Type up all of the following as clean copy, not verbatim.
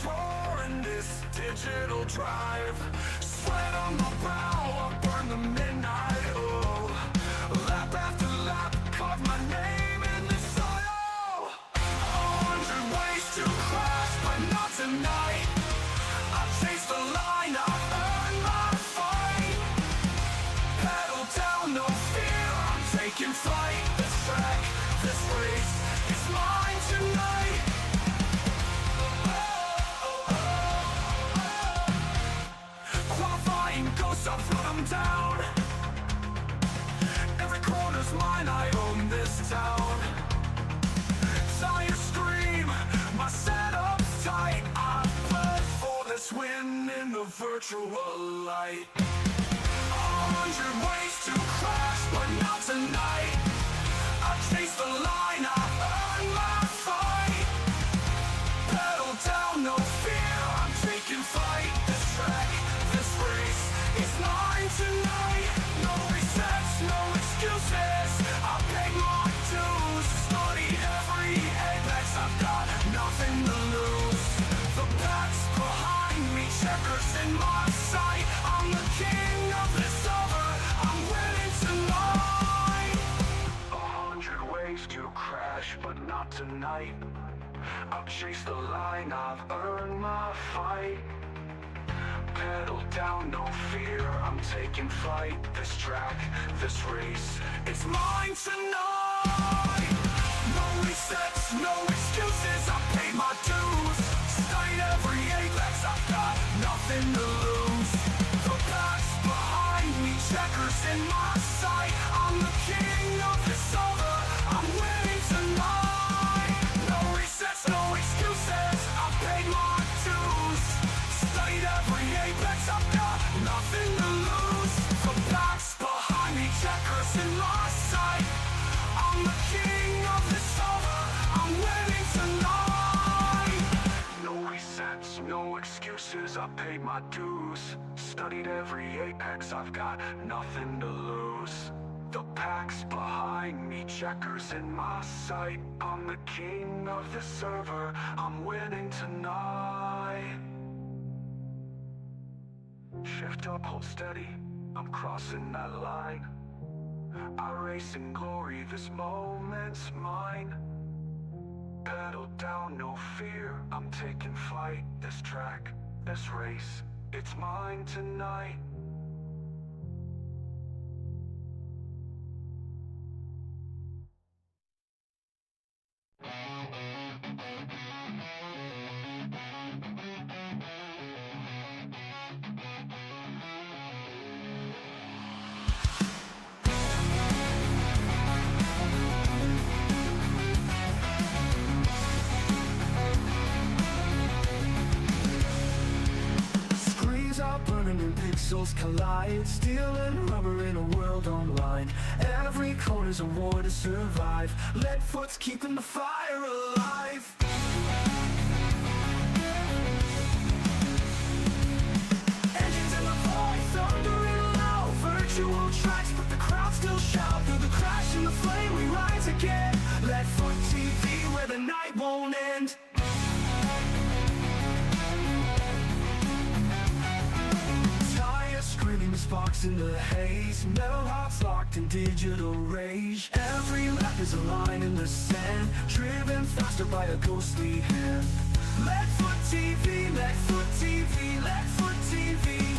engines roar in this digital drive. Sweat on my brow, I burn the midnight oil. Lap after lap, carve my name in the soil. 100 ways to crash, but not tonight. I chase the line, I earn my fight. Pedal down, no fear, I'm taking flight. This track, this race, it's mine tonight. Qualifying ghosts, I've run them down. Every corner's mine, I own this town. Tires scream, my setup's tight. I bled for this win in the virtual light. 100 ways to crash, but not tonight. I chase the line, I earn my fight. Pedal down, no fear, I'm taking flight. This track, this race, it's mine tonight. No resets, no excuses, I pay my dues. Studied every apex, I've got nothing to lose. The pack's behind me, checkers in my sight. I'm the king of this over, I'm winning tonight. 100 ways to crash, but not tonight. I'll chase the line, I've earned my fight. Pedal down, no fear, I'm taking flight. This track, this race, it's mine tonight. No resets, no excuses, I paid my dues. Studied every apex, I've got nothing to lose. The pack's behind me, checkers in my sight. I'm the king of this over, I'm winning tonight. No resets, no excuses, I paid my dues. Studied every apex, I've got nothing to lose. The pack's behind me, checkers in my sight. I'm the king of this over, I'm winning tonight. No resets, no excuses, I paid my dues. Studied every apex, I've got nothing to lose. The pack's behind me, checkers in my sight. I'm the king of the server, I'm winning tonight. Shift up, hold steady, I'm crossing that line. iRacing glory, this moment's mine. Pedal down, no fear, I'm taking flight. This track, this race, it's mine tonight. Screens are burning and pixels collide. Steel and rubber in a world online. Every corner's a war to survive. Lead foot's keeping the fire alive. Engines in the void, thundering low. Virtual tracks, but the crowd still shout. Through the crash and the flame, we rise again. Lead foot TV, where the night won't end. Tires screaming, sparks in the haze. Metal hearts locked in digital rage. Every lap is a line in the sand, driven faster by a ghostly hand. Lead foot TV, lead foot TV, lead foot TV.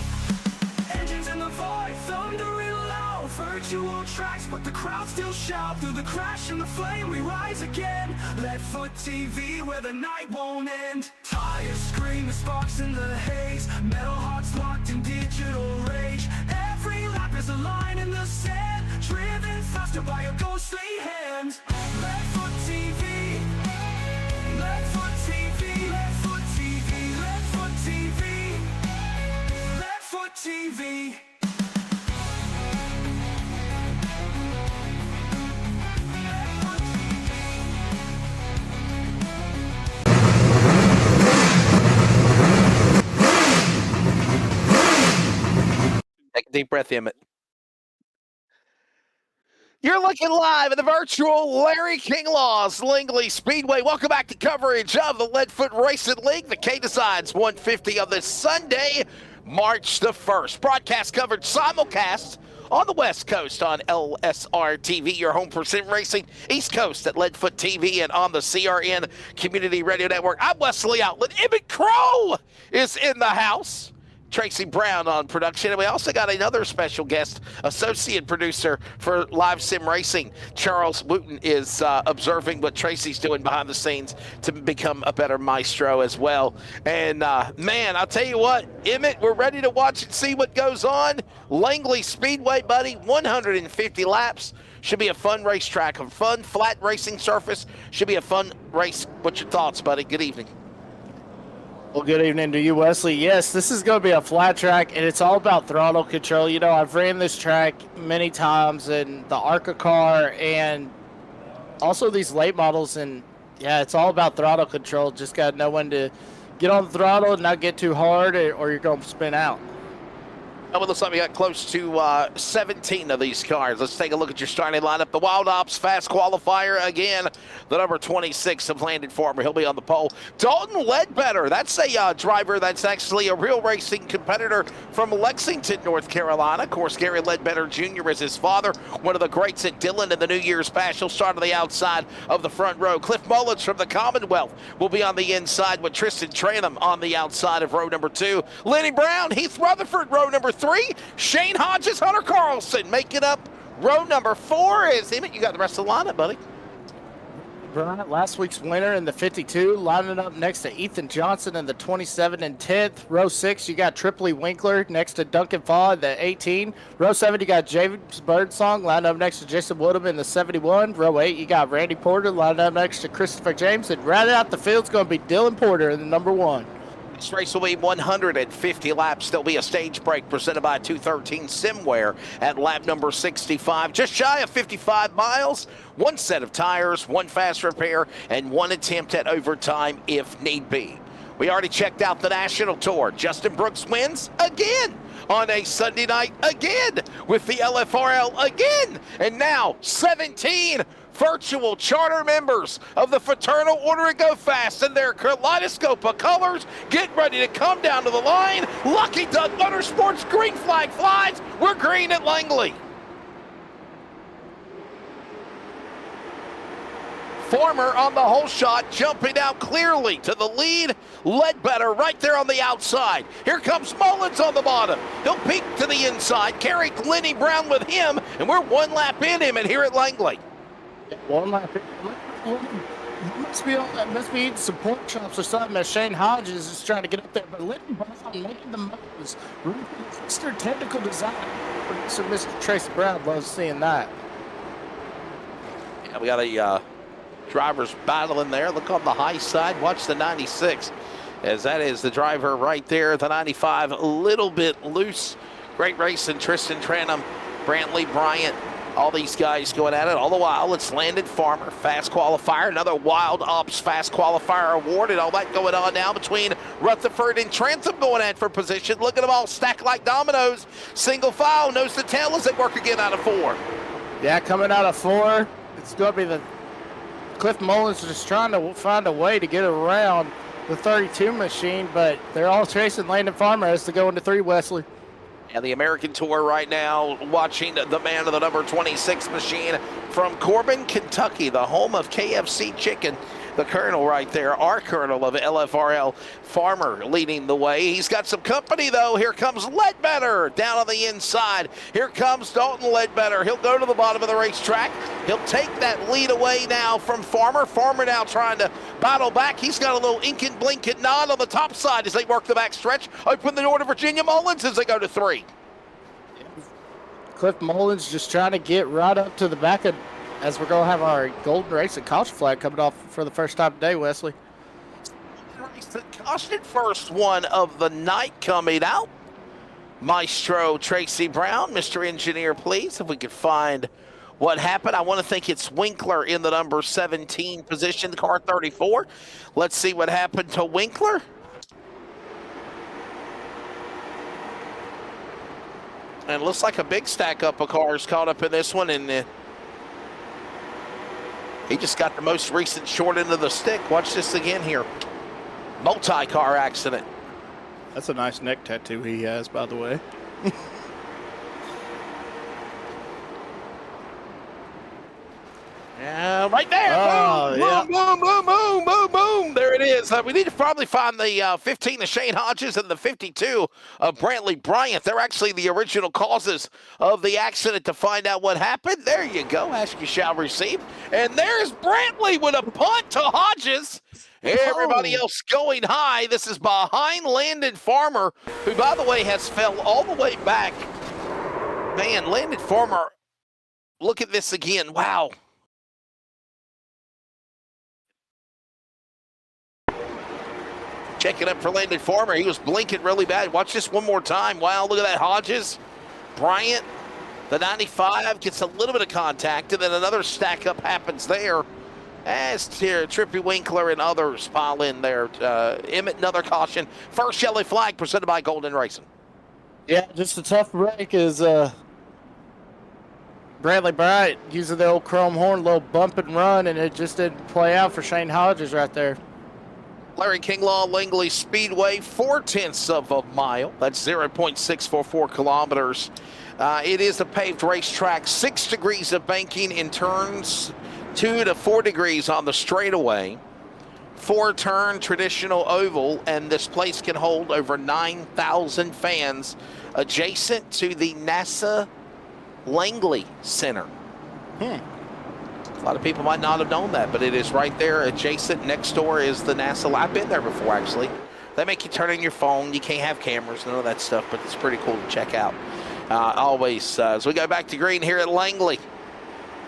Engines in the void, thundering low. Virtual tracks, but the crowd still shout. Through the crash and the flame, we rise again. Lead foot TV, where the night won't end. Tires scream, the sparks in the haze. Metal hearts locked in digital rage. Every lap is a line in the sand, driven faster by a ghostly hand. Lead foot TV, lead foot TV, lead foot TV, lead foot TV, lead foot TV. Take a deep breath, Emmett. You're looking live at the virtual Larry King Laws Langley Speedway. Welcome back to coverage of the Leadfoot Racing League. The K Decides 150 of this Sunday, March the 1st. Broadcast coverage simulcast on the West Coast on LSRTV, your home for sim racing. East Coast at Leadfoot TV and on the CRN Community Radio Network. I'm Wesley Outlet. Emmett Crow is in the house. Tracy Brown on production. And we also got another special guest, associate producer for Live Sim Racing. Charles Wooten is observing what Tracy's doing behind the scenes to become a better maestro as well. And, man, I'll tell you what, Emmett, we're ready to watch and see what goes on. Langley Speedway, buddy, 150 laps. Should be a fun racetrack, a fun flat racing surface. Should be a fun race. What's your thoughts, buddy? Good evening. Well, good evening to you, Wesley. Yes, this is going to be a flat track, and it's all about throttle control. You know, I've ran this track many times in the ARCA car and also these late models, and, yeah, it's all about throttle control. Just got to know when to get on the throttle and not get too hard, or you're going to spin out. Well, it looks like we got close to 17 of these cars. Let's take a look at your starting lineup. The Wild Ops Fast Qualifier again. The number 26 of Landon Farmer. He'll be on the pole. Dalton Ledbetter. That's a driver that's actually a real racing competitor from Lexington, North Carolina. Of course, Gary Ledbetter Jr. is his father. One of the greats at Dillon in the New Year's Bash. He'll start on the outside of the front row. Cliff Mullins from the Commonwealth will be on the inside with Tristan Tranum on the outside of row number 2. Lenny Brown, Heath Rutherford, row number 3. Shane Hodges, Hunter Carlson making up row number 4. Emmett, you got the rest of the lineup, buddy. Bryant, last week's winner in the 52, lining up next to Ethan Johnson in the 27 and 10th. Row 6, you got Tripoli Winkler next to Duncan Faw in the 18. Row 7, you got James Birdsong lining up next to Jason Woodham in the 71. Row 8, you got Randy Porter lining up next to Christopher James. And rounding out the field's going to be Dylan Porter in the number 1. This race will be 150 laps. There'll be a stage break presented by 213 Simware at lap number 65. Just shy of 55 miles, 1 set of tires, 1 fast repair, and 1 attempt at overtime if need be. We already checked out the National Tour. Justin Brooks wins again on a Sunday night again with the LFRL again. And now 17 virtual charter members of the Fraternal Order of Go Fast in their kaleidoscope of colors get ready to come down to the line. Lucky Duck Motorsports green flag flies. We're green at Langley. Farmer on the whole shot, jumping out clearly to the lead. Ledbetter right there on the outside. Here comes Mullins on the bottom. He'll peek to the inside, carry Lenny Brown with him, and we're 1 lap in him and here at Langley. 1 lap in. Must be eating some pork chops or something as Shane Hodges is trying to get up there. But Lenny Brown making the moves. Mr. Technical Design. Producer Mr. Tracy Brown loves seeing that. Yeah, we got a drivers battling there. Look on the high side. Watch the 96, as that is the driver right there. The 95, a little bit loose. Great racing. Tristan Tranum, Brantley Bryant, all these guys going at it. All the while, it's Landon Farmer, Fast Qualifier. Another Wild Ops Fast Qualifier award, and all that going on now between Rutherford and Trantham going at for position. Look at them all stacked like dominoes. Single file, nose to tail as they work again out of 4. Yeah, coming out of 4, it's going to be the Cliff Mullins just trying to find a way to get around the 32 machine, but they're all chasing Landon Farmer as to go into 3, Wesley. And the American Tour right now watching the man of the number 26 machine from Corbin, Kentucky, the home of KFC Chicken. The colonel right there, our colonel of LFRL, Farmer leading the way. He's got some company, though. Here comes Ledbetter down on the inside. Here comes Dalton Ledbetter. He'll go to the bottom of the racetrack. He'll take that lead away now from Farmer. Farmer now trying to battle back. He's got a little inking, blinking nod on the top side as they work the back stretch. Open the door to Virginia Mullins as they go to 3. Cliff Mullins just trying to get right up to the back of, as we're going to have our Golden Racing caution flag coming off for the first time today, Wesley. The caution first one of the night coming out. Maestro Tracy Brown, Mr. Engineer, please, if we could find what happened. I want to think it's Winkler in the number 17 position, car 34. Let's see what happened to Winkler. And it looks like a big stack up of cars caught up in this one, and He just got the most recent short end of the stick. Watch this again here. Multi-car accident. That's a nice neck tattoo he has, by the way. Yeah, right there. Oh, boom, yeah. boom, boom, boom, boom, boom. There it is. We need to probably find the 15 of Shane Hodges and the 52 of Brantley Bryant. They're actually the original causes of the accident to find out what happened. There you go. Ask you shall receive. And there's Brantley with a punt to Hodges. Everybody else going high. This is behind Landon Farmer, who, by the way, has fell all the way back. Man, Landon Farmer, look at this again. Wow. Checking up for Landon Farmer. He was blinking really bad. Watch this one more time. Wow, look at that. Hodges, Bryant, the 95 gets a little bit of contact, and then another stack up happens there as Trippy Winkler and others pile in there. Emmett, another caution. First yellow flag presented by Golden Racing. Yeah, just a tough break is Bradley Bryant using the old chrome horn, little bump and run, and it just didn't play out for Shane Hodges right there. Larry Kinglaw, Langley Speedway, 0.4 of a mile. That's 0.644 kilometers. It is a paved racetrack, 6 degrees of banking in turns, 2 to 4 degrees on the straightaway. 4-turn traditional oval, and this place can hold over 9,000 fans adjacent to the NASA Langley Center. A lot of people might not have known that, but it is right there adjacent. Next door is the NASA. I've been there before, actually. They make you turn on your phone. You can't have cameras, none of that stuff, but it's pretty cool to check out. Always. As we go back to green here at Langley.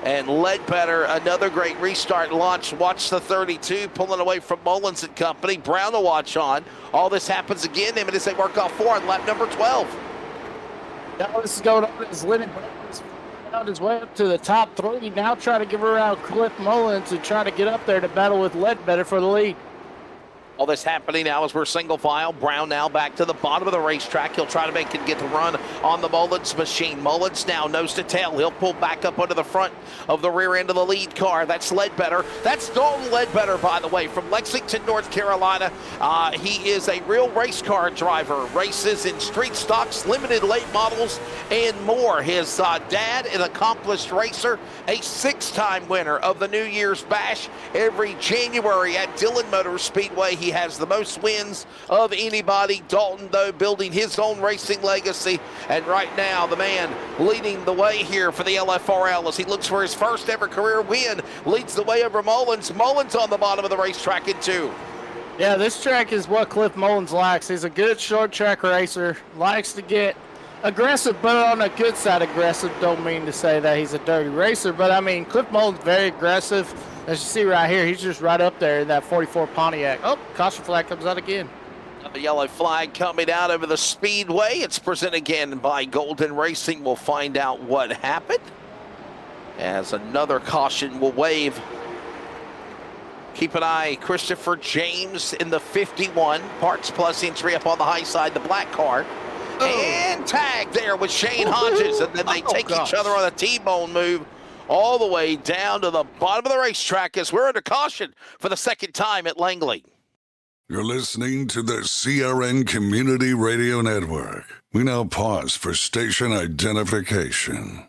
And Ledbetter, another great restart launch. Watch the 32 pulling away from Mullins and company. Brown to watch on. All this happens again as they work off 4 on lap number 12. Now this is going on as Lennon found his way up to the top 3. Now trying to give around Cliff Mullins to try to get up there to battle with Ledbetter for the lead. All this happening now as we're single file. Brown now back to the bottom of the racetrack. He'll try to make it get the run on the Mullins machine. Mullins now nose to tail. He'll pull back up under the front of the rear end of the lead car. That's Ledbetter. That's Dalton Ledbetter, by the way, from Lexington, North Carolina. He is a real race car driver. Races in street stocks, limited late models, and more. His dad, an accomplished racer, a 6-time winner of the New Year's Bash every January at Dillon Motor Speedway. He has the most wins of anybody. Dalton, though, building his own racing legacy. And right now, the man leading the way here for the LFRL as he looks for his first ever career win. Leads the way over Mullins. Mullins on the bottom of the racetrack in 2. Yeah, this track is what Cliff Mullins likes. He's a good short track racer. Likes to get aggressive, but on a good side aggressive. Don't mean to say that he's a dirty racer, but I mean, Cliff Mullins very aggressive. As you see right here, he's just right up there in that 44 Pontiac. Oh, caution flag comes out again. The yellow flag coming out over the Speedway. It's presented again by Golden Racing. We'll find out what happened as another caution will wave. Keep an eye, Christopher James in the 51. Parts Plus entry up on the high side, the black car. And tag there with Shane Hodges. And then they take each other on a T-bone move all the way down to the bottom of the racetrack as we're under caution for the second time at Langley. You're listening to the CRN Community Radio Network. We now pause for station identification.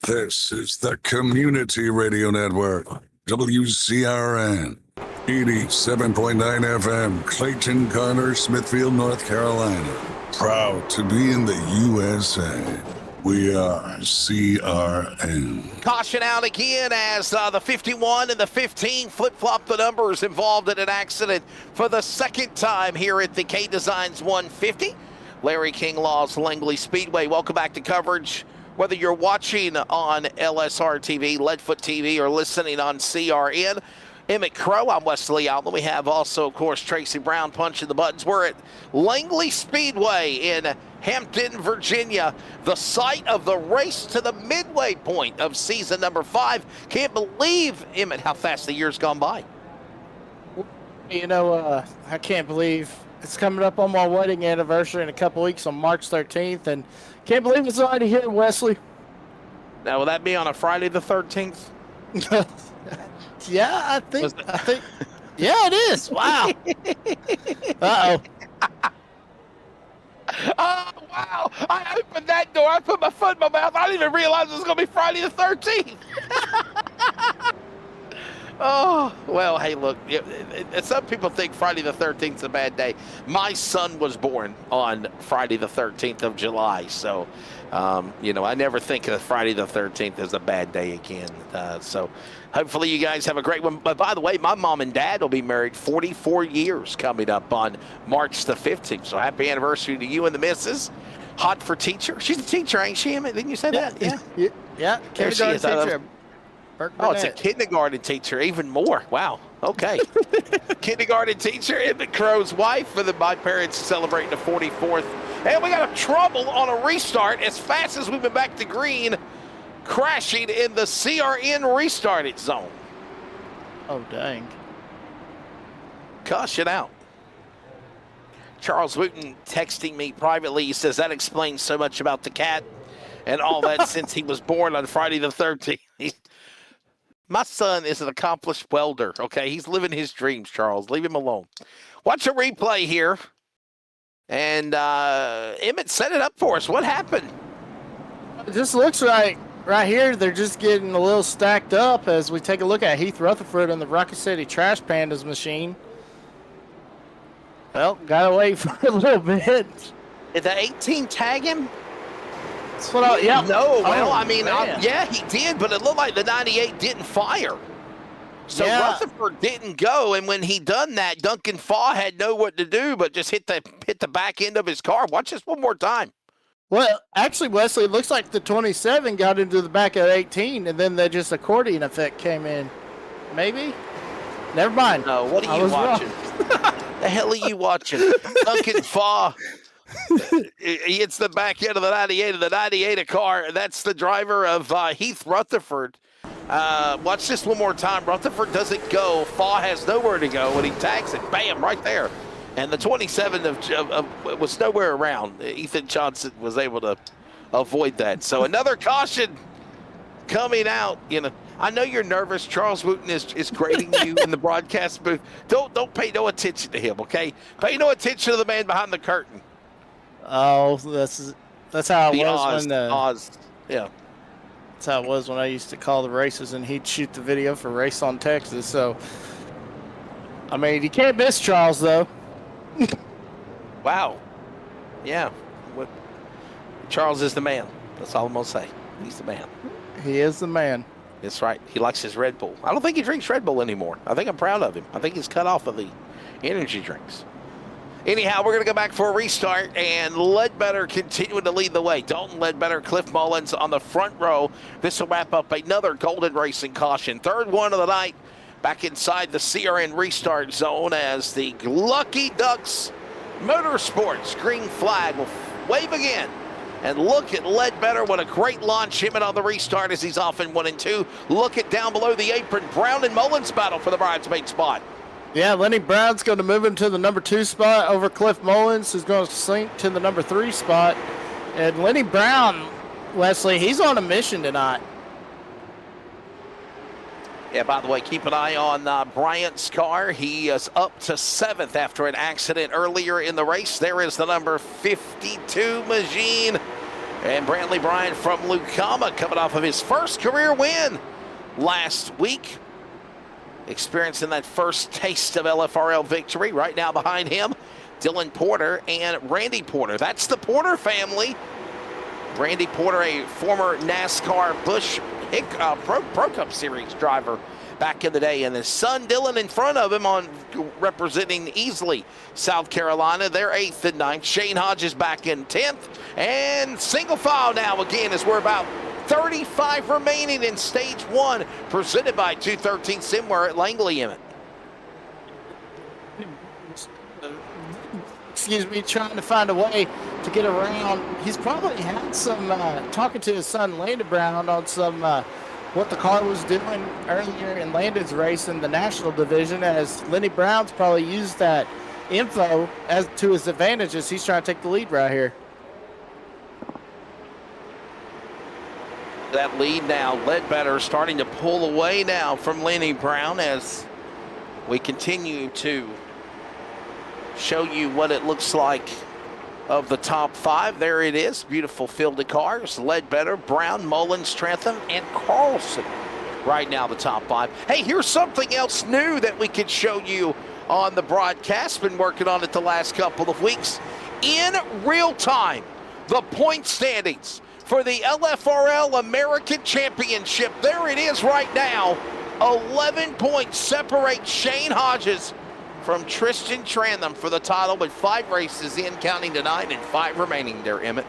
This is the Community Radio Network, WCRN, 87.9 FM, Clayton, Connor, Smithfield, North Carolina. Proud to be in the USA. We are CRN. Caution out again as the 51 and the 15 flip-flop the numbers involved in an accident for the second time here at the K-Designs 150. Larry Kinglaw's Langley Speedway. Welcome back to coverage. Whether you're watching on LSRTV, Leadfoot TV, or listening on CRN. Emmett Crow, I'm Wesley Allen. We have also, of course, Tracy Brown punching the buttons. We're at Langley Speedway in Hampton, Virginia, the site of the race to the midway point of season number 5. Can't believe, Emmett, how fast the year's gone by. You know, I can't believe it's coming up on my wedding anniversary in a couple weeks on March 13th, and can't believe it's already here, Wesley. Now, will that be on a Friday the 13th? Yeah, I think. Yeah, it is. Wow. Uh-oh. Oh, wow. I opened that door. I put my foot in my mouth. I didn't even realize it was going to be Friday the 13th. Oh, well, hey, look, some people think Friday the 13th is a bad day. My son was born on Friday the 13th of July, so, I never think of Friday the 13th as a bad day again. So hopefully you guys have a great one. But by the way, my mom and dad will be married 44 years coming up on March the 15th. So happy anniversary to you and the missus. Hot for teacher. She's a teacher, ain't she? Didn't you say that? Yeah. There she is. Teacher. Oh, it's a kindergarten teacher, even more. Wow. Okay. Kindergarten teacher, Emmett Crow's wife, for my parents celebrating the 44th. And we got a trouble on a restart as fast as we've been back to green, crashing in the CRN restarted zone. Oh, dang. Caution out. Charles Wooten texting me privately. He says that explains so much about the cat and all that since he was born on Friday the 13th. My son is an accomplished welder, okay? He's living his dreams, Charles. Leave him alone. Watch a replay here. And Emmett set it up for us. What happened? It just looks like right here they're just getting a little stacked up as we take a look at Heath Rutherford and the Rocket City Trash Pandas machine. Well, got away for a little bit. Did the 18 tag him? That's what yeah. No, well, man. Yeah, he did, but it looked like the 98 didn't fire. So yeah. Rutherford didn't go, and when he done that, Duncan Faw had know what to do, but just hit the back end of his car. Watch this one more time. Well, actually, Wesley, it looks like the 27 got into the back of 18, and then just accordion effect came in. Maybe? Never mind. No, what are you watching? The hell are you watching? Duncan Faw. It's the back end of the 98 of the 98 car. That's the driver of Heath Rutherford. Watch this one more time. Rutherford doesn't go. Faw has nowhere to go. When he tags it, bam, right there. And the 27 was nowhere around. Ethan Johnson was able to avoid that. So another caution coming out. I know you're nervous. Charles Wooten is grading you in the broadcast booth. Don't pay no attention to him, okay? Pay no attention to the man behind the curtain. Oh, that's how it was when Oz. Yeah. That's how it was when I used to call the races, and he'd shoot the video for Race on Texas. So, you can't miss Charles, though. Wow. Yeah. Charles is the man. That's all I'm going to say. He's the man. He is the man. That's right. He likes his Red Bull. I don't think he drinks Red Bull anymore. I think I'm proud of him. I think he's cut off of the energy drinks. Anyhow, we're going to go back for a restart, and Ledbetter continuing to lead the way. Dalton Ledbetter, Cliff Mullins on the front row. This will wrap up another Golden Racing caution. Third one of the night, back inside the CRN restart zone as the Lucky Ducks Motorsports green flag will wave again. And look at Ledbetter. What a great launch him on the restart as he's off in 1 and 2. Look at down below the apron. Brown and Mullins battle for the bridesmaid spot. Yeah, Lenny Brown's going to move into the number 2 spot over Cliff Mullins, who's going to sink to the number 3 spot. And Lenny Brown, Wesley, he's on a mission tonight. Yeah, by the way, keep an eye on Bryant's car. He is up to 7th after an accident earlier in the race. There is the number 52 machine. And Brantley Bryant from Lucama coming off of his first career win last week. Experiencing that first taste of LFRL victory. Right now behind him, Dylan Porter and Randy Porter. That's the Porter family. Randy Porter, a former NASCAR Busch Pro Cup Series driver back in the day, and his son Dylan in front of him on representing easily South Carolina. They're 8th and 9th. Shane Hodges back in 10th, and single file now again as we're about 35 remaining in stage 1, presented by 213 Simware at Langley, Emmett. Excuse me, trying to find a way to get around. He's probably had some talking to his son Landon Brown on some what the car was doing earlier in Landon's race in the national division, as Lenny Brown's probably used that info as to his advantage as he's trying to take the lead right here. That lead now, Ledbetter starting to pull away now from Lenny Brown as we continue to show you what it looks like of the top 5. There it is, beautiful field of cars. Ledbetter, Brown, Mullins, Trentham, and Carlson. Right now, the top 5. Hey, here's something else new that we could show you on the broadcast. Been working on it the last couple of weeks. In real time, the point standings for the LFRL American Championship. There it is right now. 11 points separate Shane Hodges from Tristan Trantham for the title, with 5 races in, counting tonight, and 5 remaining there, Emmett.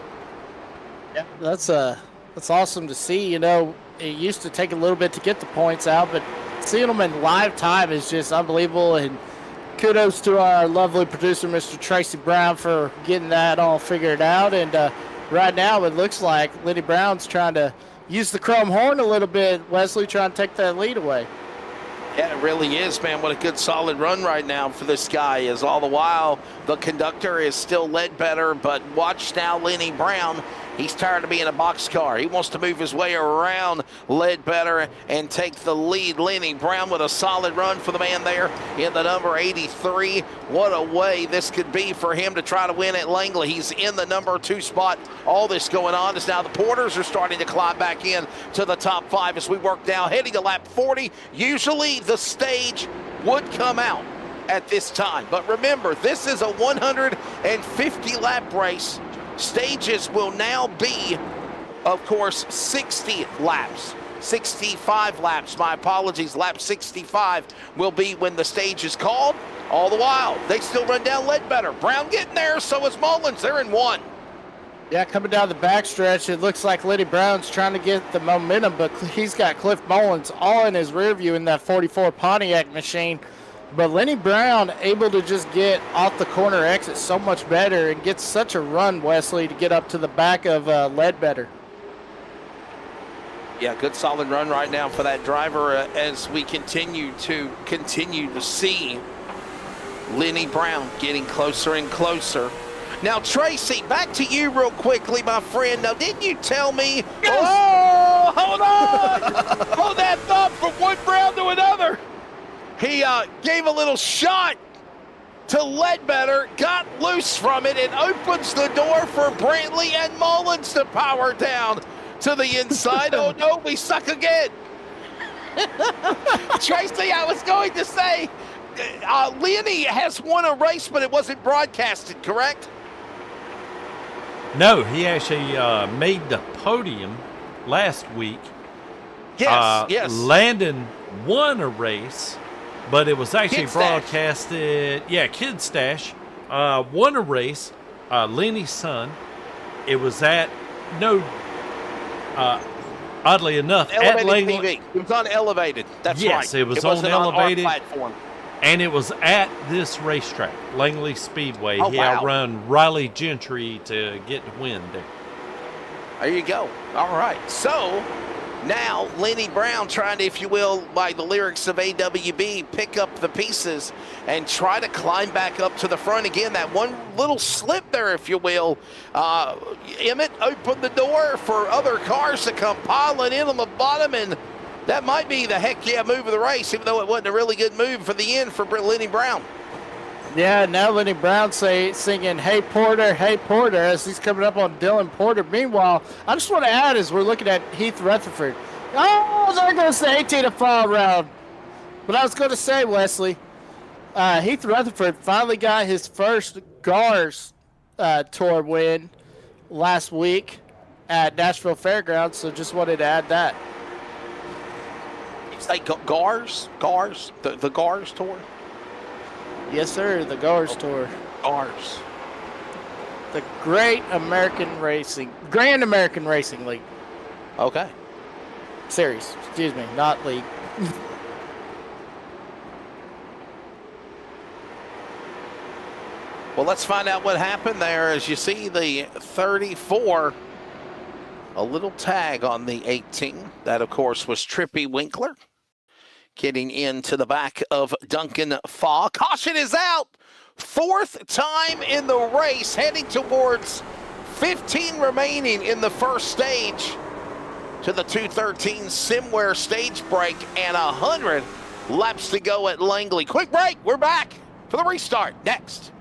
Yeah, that's awesome to see. You know, it used to take a little bit to get the points out, but seeing them in live time is just unbelievable. And kudos to our lovely producer, Mr. Tracy Brown, for getting that all figured out. And right now, it looks like Lenny Brown's trying to use the chrome horn a little bit. Wesley trying to take that lead away. Yeah, it really is, man. What a good, solid run right now for this guy. Is all the while the conductor is still Ledbetter, but watch now Lenny Brown. He's tired of being a boxcar. He wants to move his way around Ledbetter and take the lead. Lenny Brown with a solid run for the man there in the number 83. What a way this could be for him to try to win at Langley. He's in the number 2 spot. All this going on is now the Porters are starting to climb back in to the top 5 as we work down, heading to lap 40. Usually the stage would come out at this time, but remember, this is a 150 lap race. Stages will now be, of course, 60 laps. 65 laps, my apologies. Lap 65 will be when the stage is called. All the while, they still run down Ledbetter. Brown getting there, so is Mullins. They're in 1. Yeah, coming down the backstretch, it looks like Lenny Brown's trying to get the momentum, but he's got Cliff Mullins all in his rear view in that 44 Pontiac machine. But Lenny Brown able to just get off the corner exit so much better and get such a run, Wesley, to get up to the back of Ledbetter. Yeah, good solid run right now for that driver as we continue to see Lenny Brown getting closer and closer. Now, Tracy, back to you real quickly, my friend. Now, didn't you tell me? Yes. Oh, hold on! Hold that thought from one Brown to another. He gave a little shot to Ledbetter, got loose from it, and opens the door for Brantley and Mullins to power down to the inside. Oh, no, we suck again. Tracy, I was going to say, Lenny has won a race, but it wasn't broadcasted, correct? No, he actually made the podium last week. Yes, yes. Landon won a race, but it was actually Kid Stash. broadcasted. Yeah, Kid Stash won a race. Lenny's son. It was at oddly enough, Elevated at Langley. TV. It was on Elevated. That's right. Yes, it was wasn't on Elevated. our platform. And it was at this racetrack, Langley Speedway. Oh, he wow. outrun Riley Gentry to get the win there. There you go. All right. So now Lenny Brown trying to, if you will, by the lyrics of AWB, pick up the pieces and try to climb back up to the front again. That one little slip there, if you will. Emmett opened the door for other cars to come piling in on the bottom, and that might be the heck yeah move of the race, even though it wasn't a really good move for the end for Lenny Brown. Yeah, now Lenny Brown singing "Hey Porter, Hey Porter" as he's coming up on Dylan Porter. Meanwhile, I just want to add as we're looking at Heath Rutherford. Oh, they're going to say 18 to fall round. But I was going to say, Wesley, Heath Rutherford finally got his first GARS Tour win last week at Nashville Fairgrounds, so just wanted to add that. Say GARS? The GARS Tour? Yes, sir, the GARS Tour. GARS. The Grand American Racing League. Okay. Series, excuse me, not league. Well, let's find out what happened there. As you see, the 34, a little tag on the 18. That, of course, was Trippy Winkler getting into the back of Duncan Faw. Caution is out. 4th time in the race, heading towards 15 remaining in the first stage. to the 2:13 Simware stage break and 100 laps to go at Langley. Quick break. We're back for the restart next.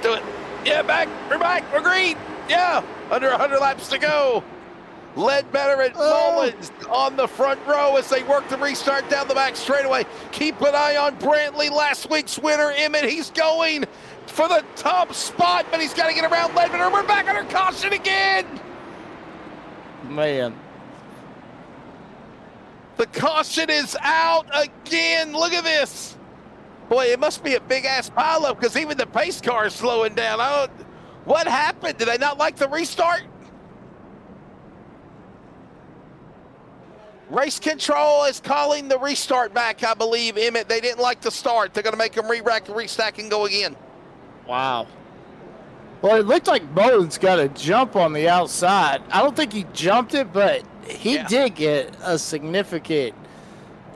Do it. Yeah, back. We're back. We're green. Yeah. Under 100 laps to go. Ledbetter and Mullins on the front row as they work the restart down the back straightaway. Keep an eye on Brantley, last week's winner. Emmett, he's going for the top spot, but he's got to get around Ledbetter. We're back under caution again. Man. The caution is out again. Look at this. Boy, it must be a big-ass pileup because even the pace car is slowing down. What happened? Did they not like the restart? Race control is calling the restart back, I believe, Emmett. They didn't like the start. They're going to make them re-rack and restack and go again. Wow. Well, it looked like Mullins got a jump on the outside. I don't think he jumped it, but he did get a significant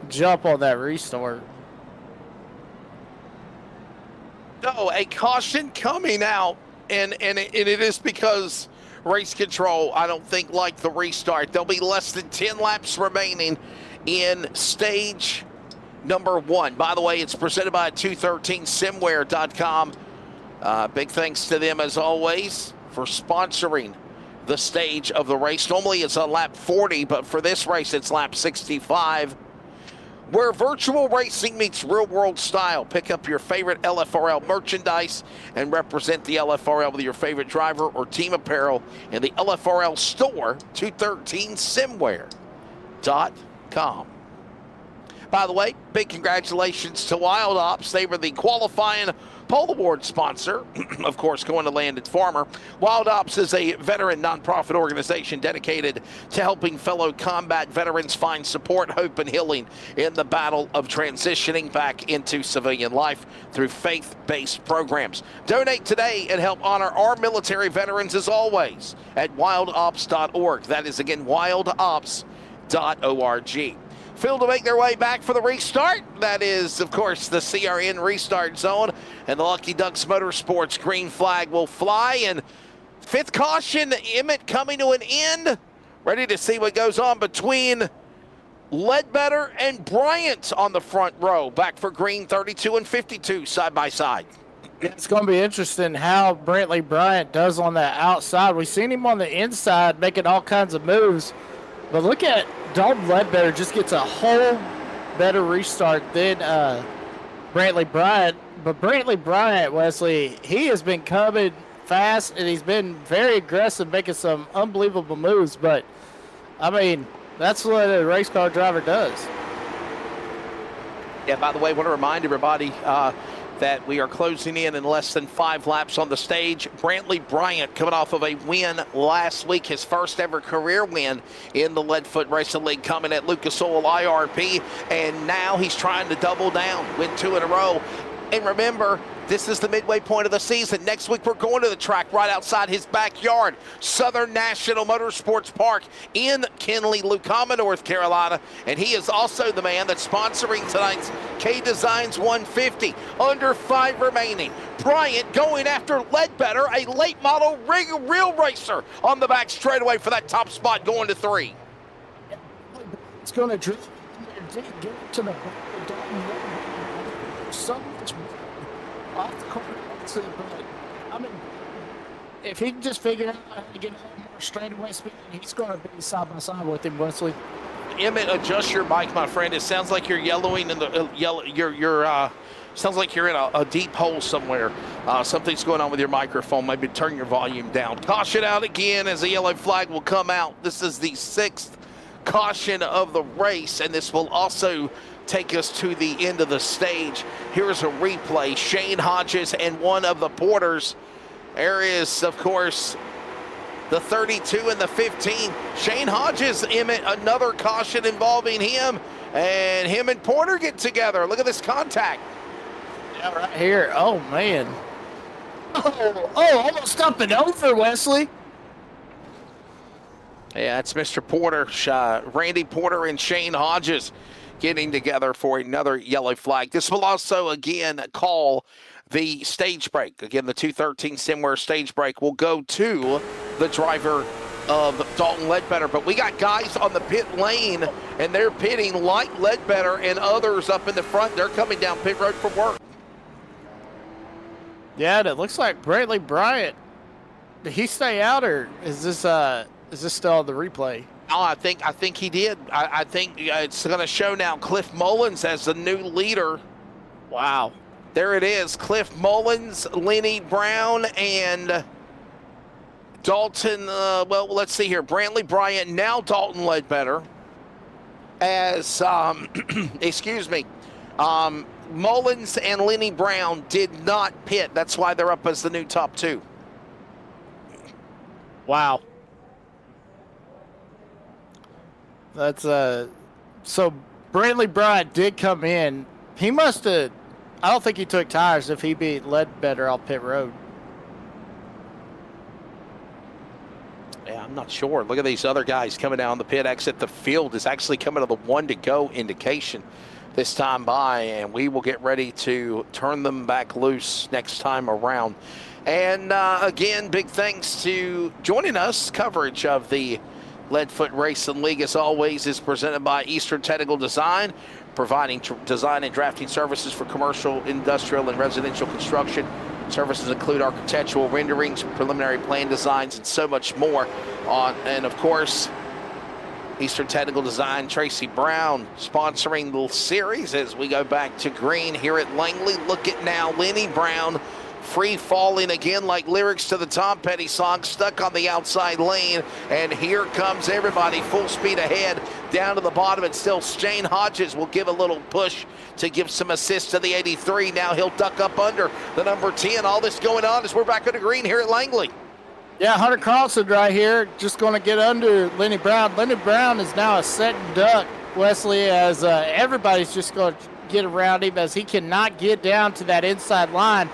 jump on that restart. No, a caution coming out, and it is because race control, I don't think, like the restart. There'll be less than 10 laps remaining in stage number 1. By the way, it's presented by 213simware.com. Big thanks to them, as always, for sponsoring the stage of the race. Normally it's on lap 40, but for this race it's lap 65. Where virtual racing meets real-world style. Pick up your favorite LFRL merchandise and represent the LFRL with your favorite driver or team apparel in the LFRL store, 213simware.com. By the way, big congratulations to Wild Ops. They were the qualifying pole award sponsor, of course, going to Landon Farmer. Wild Ops is a veteran nonprofit organization dedicated to helping fellow combat veterans find support, hope, and healing in the battle of transitioning back into civilian life through faith-based programs. Donate today and help honor our military veterans, as always, at wildops.org. That is, again, wildops.org. Phil to make their way back for the restart. That is, of course, the CRN restart zone, and the Lucky Ducks Motorsports green flag will fly. And fifth caution, Emmett coming to an end. Ready to see what goes on between Ledbetter and Bryant on the front row. Back for green, 32 and 52 side by side. It's going to be interesting how Brantley Bryant does on that outside. We've seen him on the inside making all kinds of moves. But look at Dalton Ledbetter, just gets a whole better restart than Brantley Bryant. But Brantley Bryant, Wesley, he has been coming fast, and he's been very aggressive, making some unbelievable moves. But, I mean, that's what a race car driver does. Yeah, by the way, I want to remind everybody that we are closing in less than 5 laps on the stage. Brantley Bryant coming off of a win last week, his first ever career win in the Leadfoot Racing League, coming at Lucas Oil IRP, and now he's trying to double down, win 2 in a row. And remember, this is the midway point of the season. Next week, we're going to the track right outside his backyard, Southern National Motorsports Park in Kenly, Lucama, North Carolina. And he is also the man that's sponsoring tonight's K-Designs 150. Under 5 remaining. Bryant going after Ledbetter, a late model real racer on the back straightaway for that top spot going to 3. It's going to drift get to the so much off the corner, but I mean, if he can just figure out how to get a little more straightaway speed, he's going to be side by side with him, Wesley. Emmett, adjust your mic, my friend. It sounds like you're yellowing in the sounds like you're in a deep hole somewhere. Something's going on with your microphone. Maybe turn your volume down. Caution out again as the yellow flag will come out. This is the 6th caution of the race, and this will also take us to the end of the stage. Here's a replay. Shane Hodges and one of the porters. There is, of course, the 32 and the 15. Shane Hodges, Emmett, another caution involving him, and him and Porter get together. Look at this contact. Yeah, right here. Oh, man. Oh, almost up and over, Wesley. Yeah, that's Mr. Porter, Randy Porter and Shane Hodges getting together for another yellow flag. This will also, again, call the stage break. Again, the 213 Simware stage break will go to the driver of Dalton Ledbetter. But we got guys on the pit lane, and they're pitting like Ledbetter and others up in the front. They're coming down pit road for work. Yeah, and it looks like Brantley Bryant. Did he stay out, or is this still on the replay? Oh, I think he did. I think it's going to show now Cliff Mullins as the new leader. Wow. There it is. Cliff Mullins, Lenny Brown, and Dalton. Well, let's see here. Brantley Bryant, now Dalton Ledbetter. As, excuse me, Mullins and Lenny Brown did not pit. That's why they're up as the new top 2. Wow. That's so Brantley Bryant did come in. He must have, I don't think he took tires if he beat Ledbetter off pit road. Yeah, I'm not sure. Look at these other guys coming down the pit exit. The field is actually coming to the 1 to go indication this time by, and we will get ready to turn them back loose next time around. And again, big thanks to joining us. Coverage of the Leadfoot Racing League, as always, is presented by Eastern Technical Design, providing design and drafting services for commercial, industrial, and residential construction. Services include architectural renderings, preliminary plan designs, and so much more. And of course, Eastern Technical Design, Tracy Brown sponsoring the series as we go back to green here at Langley. Look at now Lenny Brown free falling again like lyrics to the Tom Petty song, stuck on the outside lane, and here comes everybody full speed ahead down to the bottom, and still Shane Hodges will give a little push to give some assist to the 83. Now he'll duck up under the number 10. All this going on as we're back on the green here at Langley. Yeah, Hunter Carlson right here, just going to get under Lenny Brown. Lenny Brown is now a set and duck, Wesley, as everybody's just going to get around him as he cannot get down to that inside line.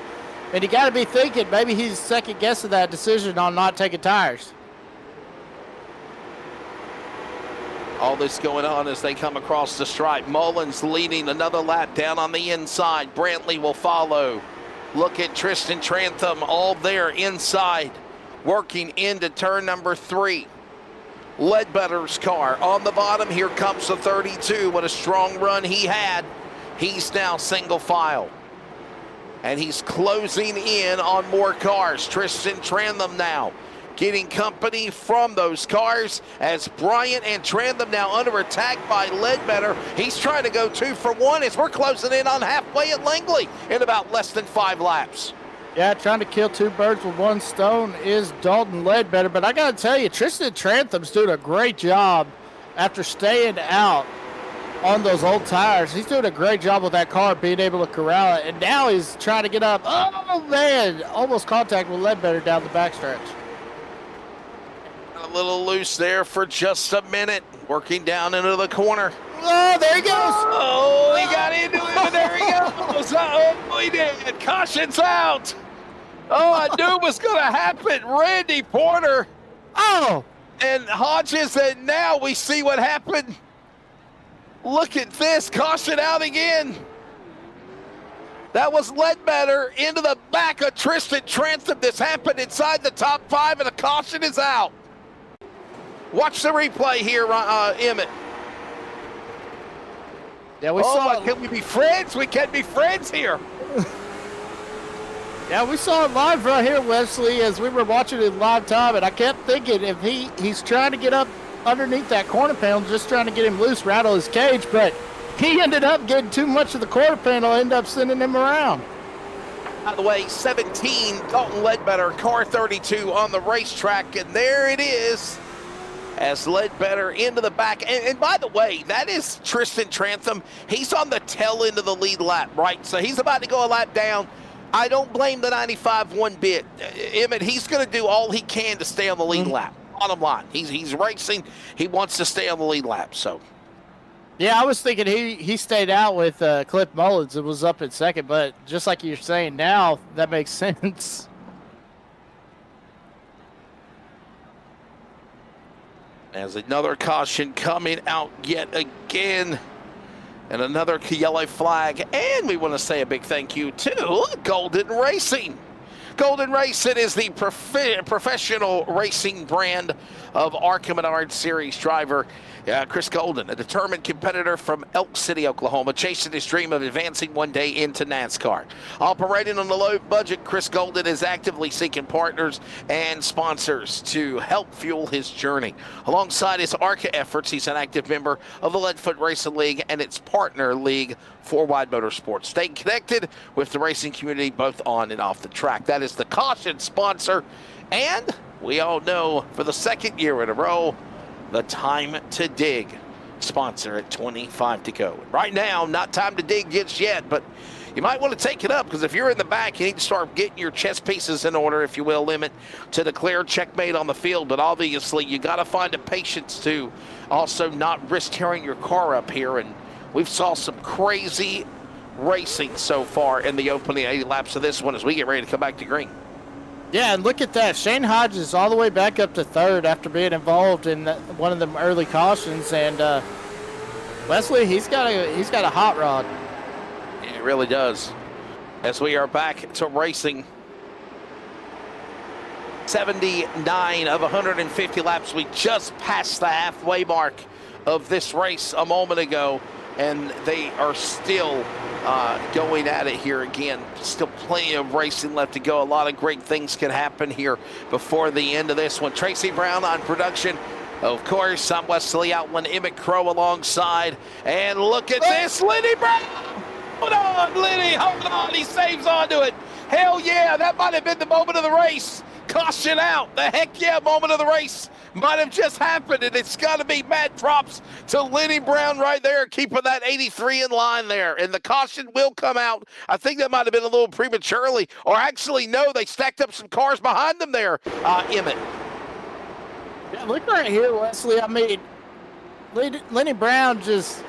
And you got to be thinking maybe he's second guessing that decision on not taking tires. All this going on as they come across the stripe. Mullins leading another lap down on the inside. Brantley will follow. Look at Tristan Trantham all there inside, working into turn number 3. Ledbetter's car on the bottom. Here comes the 32. What a strong run he had. He's now single file, and he's closing in on more cars. Tristan Trantham now getting company from those cars as Bryant and Trantham now under attack by Ledbetter. He's trying to go 2 for 1 as we're closing in on halfway at Langley in about less than 5 laps. Yeah, trying to kill 2 birds with 1 stone is Dalton Ledbetter. But I got to tell you, Tristan Trantham's doing a great job after staying out on those old tires. He's doing a great job with that car, being able to corral it. And now he's trying to get up. Oh, man, almost contact with Ledbetter down the backstretch. A little loose there for just a minute, working down into the corner. Oh, there he goes. Oh, he got into it, but there he goes. Oh, he did. Caution's out. Oh, I knew it was going to happen. Randy Porter and Hodges, and now we see what happened. Look at this. Caution out again. That was Ledbetter into the back of Tristan Trantham. This happened inside the top 5, and the caution is out. Watch the replay here, Emmett. Yeah, we saw it. Can we be friends? We can be friends here. Yeah, we saw it live right here, Wesley, as we were watching it live time, and I kept thinking if he's trying to get up underneath that quarter panel, just trying to get him loose, rattle his cage, but he ended up getting too much of the quarter panel, ended up sending him around. By the way, 17, Dalton Ledbetter, car 32 on the racetrack, and there it is. As Ledbetter into the back. And by the way, that is Tristan Trantham. He's on the tail end of the lead lap, right? So he's about to go a lap down. I don't blame the 95 one bit. Emmett, he's going to do all he can to stay on the lead lap. Bottom line, he's racing. He wants to stay on the lead lap, so. Yeah, I was thinking he stayed out with Cliff Mullins and was up in second, but just like you're saying now, that makes sense. As another caution coming out yet again. And another yellow flag. And we want to say a big thank you to Golden Racing. Golden Racing is the professional racing brand of ARCA Menard Series driver Chris Golden, a determined competitor from Elk City, Oklahoma, chasing his dream of advancing one day into NASCAR. Operating on a low budget, Chris Golden is actively seeking partners and sponsors to help fuel his journey. Alongside his ARCA efforts, he's an active member of the Leadfoot Racing League and its partner league, 4Wide Motorsports. Stay connected with the racing community both on and off the track. That is the caution sponsor. And we all know for the second year in a row, the Time to Dig sponsor at 25 to go. Right now, not time to dig just yet, but you might want to take it up because if you're in the back, you need to start getting your chess pieces in order, if you will, limit to declare checkmate on the field. But obviously, you got to find the patience to also not risk tearing your car up here. And we've saw some crazy racing so far in the opening 80 laps of this one as we get ready to come back to green. Yeah, and look at that. Shane Hodges all the way back up to third after being involved in one of them early cautions. And Wesley, he's got a hot rod. Yeah, it really does. As we are back to racing, 79 of 150 laps. We just passed the halfway mark of this race a moment ago, and they are still going at it here again. Still plenty of racing left to go. A lot of great things can happen here before the end of this one. Tracy Brown on production. Of course, I'm Wesley Outland, Emmett Crow alongside. And look at this, Lenny Brown. Hold on, Lenny, hold on. He saves onto it. Hell yeah, that might have been the moment of the race. Caution out. The heck yeah moment of the race might have just happened, and it's got to be mad props to Lenny Brown right there, keeping that 83 in line there. And the caution will come out. I think that might have been a little prematurely, or actually, no, they stacked up some cars behind them there, Emmett. Yeah, look right here, Wesley. I mean, Lenny Brown just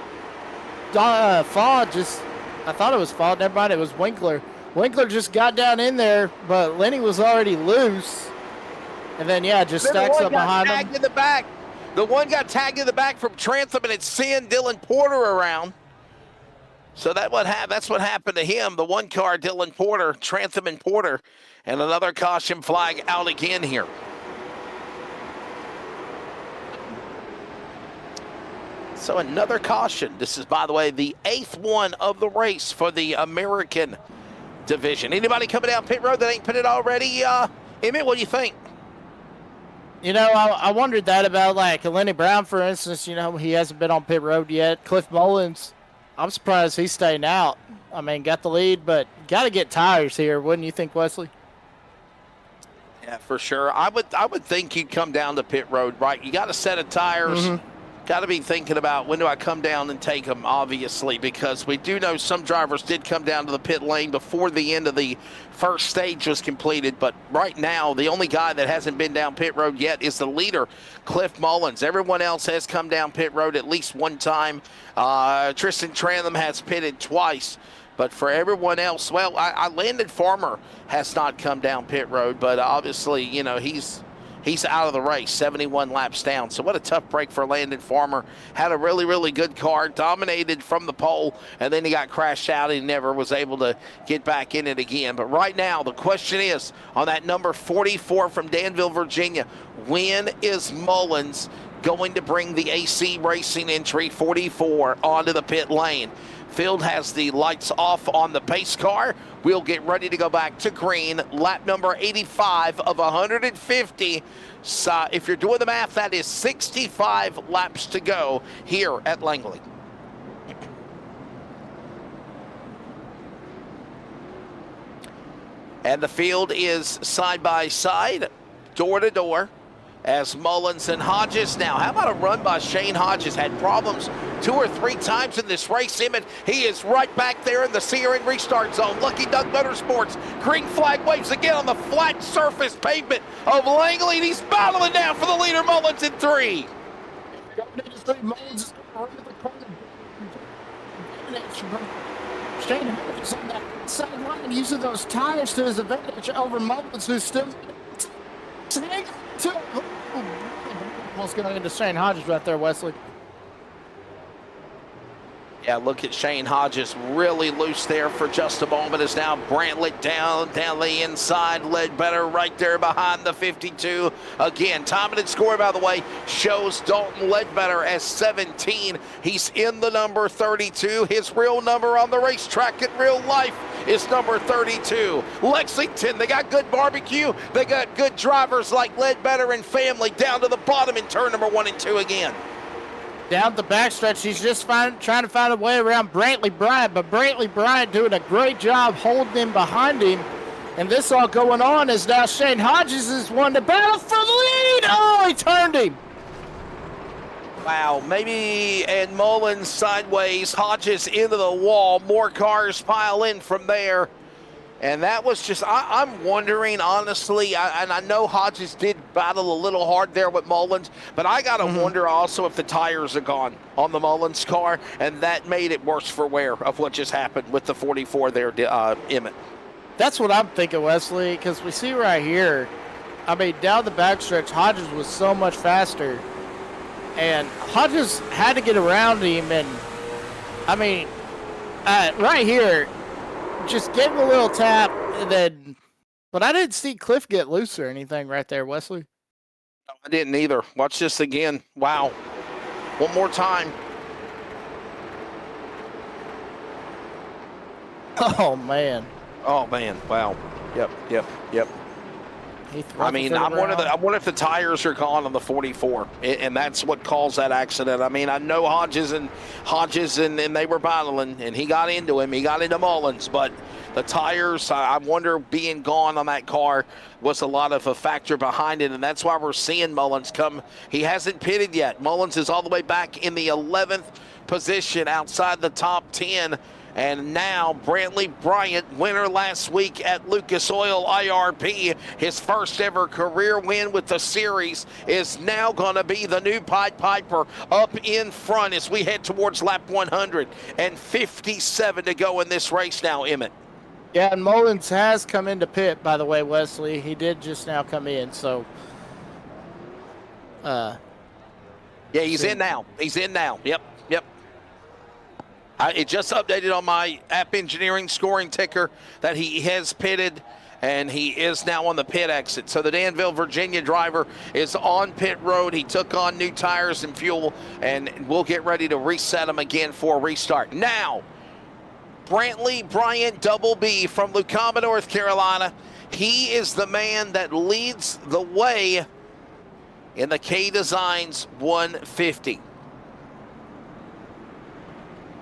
I thought it was Fawd. Never mind, it was Winkler. Winkler just got down in there, but Lenny was already loose. And then, yeah, just stacks up behind him. In the back. The one got tagged in the back from Trantham, and it sent Dylan Porter around. So that's what happened to him. The one car, Dylan Porter, Trantham and Porter, and another caution flag out again here. So another caution. This is, by the way, the 8th one of the race for the American division. Anybody coming down pit road that ain't pitted already? Emmett, what do you think? You know, I wondered that about, like, Lenny Brown, for instance. You know, he hasn't been on pit road yet. Cliff Mullins, I'm surprised he's staying out. I mean, got the lead, but got to get tires here, wouldn't you think, Wesley? Yeah, for sure. I would think you'd come down to pit road, right? You got a set of tires. Mm-hmm. Got to be thinking about when do I come down and take them, obviously, because we do know some drivers did come down to the pit lane before the end of the first stage was completed. But right now, the only guy that hasn't been down pit road yet is the leader, Cliff Mullins. Everyone else has come down pit road at least one time. Tristan Trantham has pitted twice. But for everyone else, well, I Landon Farmer has not come down pit road, but obviously, you know, he's out of the race, 71 laps down. So what a tough break for Landon Farmer. Had a really, really good car, dominated from the pole, and then he got crashed out and never was able to get back in it again. But right now, the question is, on that number 44 from Danville, Virginia, when is Mullins going to bring the AC Racing entry 44 onto the pit lane? Field has the lights off on the pace car. We'll get ready to go back to green. Lap number 85 of 150. So if you're doing the math, that is 65 laps to go here at Langley. And the field is side by side, door to door, as Mullins and Hodges. Now, how about a run by Shane Hodges? Had problems 2 or 3 times in this race, Emmett. He is right back there in the CRN restart zone. Lucky Duck Motorsports. Green flag waves again on the flat surface pavement of Langley, and he's battling down for the leader, Mullins in 3. Shane Hodges on that side line using those tires to his advantage over Mullins, who's still almost going into Shane Hodges right there, Wesley. Yeah, look at Shane Hodges really loose there for just a moment. Is now Brantlett down the inside. Ledbetter right there behind the 52. Again, time and score, by the way, shows Dalton Ledbetter as 17. He's in the number 32. His real number on the racetrack in real life is number 32. Lexington, they got good barbecue. They got good drivers like Ledbetter and family down to the bottom in turn number 1 and 2 again. Down the backstretch, he's just trying to find a way around Brantley Bryant, but Brantley Bryant doing a great job holding him behind him. And this all going on is now Shane Hodges is one to battle for the lead. Oh, he turned him. Wow, maybe, and Mullins sideways, Hodges into the wall. More cars pile in from there. And that was just, I'm wondering, honestly, and I know Hodges did battle a little hard there with Mullins, but I got to wonder also if the tires are gone on the Mullins car, and that made it worse for wear of what just happened with the 44 there, Emmett. That's what I'm thinking, Wesley, because we see right here, I mean, down the backstretch, Hodges was so much faster, and Hodges had to get around him, and, I mean, right here, just gave him a little tap, and then, but I didn't see Cliff get loose or anything right there, Wesley. No, I didn't either. Watch this again. Wow. One more time. Oh, man. Oh, man. Wow. Yep. I mean, I wonder if the tires are gone on the 44, and that's what caused that accident. I mean, I know Hodges and they were battling, and he got into him. He got into Mullins, but the tires, I wonder, being gone on that car was a lot of a factor behind it, and that's why we're seeing Mullins come. He hasn't pitted yet. Mullins is all the way back in the 11th position outside the top 10. And now Brantley Bryant, winner last week at Lucas Oil IRP, his first ever career win with the series, is now going to be the new Pied Piper up in front as we head towards lap 157 to go in this race now, Emmett. Yeah, and Mullins has come into pit, by the way, Wesley. He did just now come in, so. Yeah, he's in now. Yep. It just updated on my App Engineering scoring ticker that he has pitted, and he is now on the pit exit. So the Danville, Virginia driver is on pit road. He took on new tires and fuel, and we'll get ready to reset him again for a restart. Now, Brantley Bryant, Double B from Lucama, North Carolina. He is the man that leads the way in the K-Designs 150.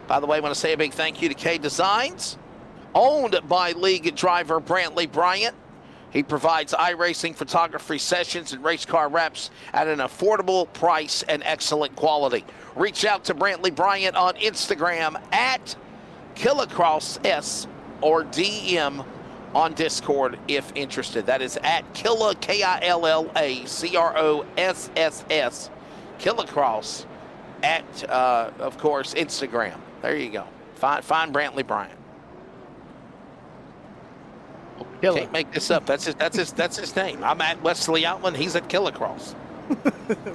By the way, I want to say a big thank you to K Designs, owned by league driver Brantley Bryant. He provides iRacing photography sessions and race car reps at an affordable price and excellent quality. Reach out to Brantley Bryant on Instagram at KillaCrossS or DM on Discord if interested. That is at Killa, KILLACROSSS, KillaCross at, of course, Instagram. There you go. Find Brantley Bryant. Killer. Can't make this up. That's his name. I'm at Wesley Outland. He's at Killicross.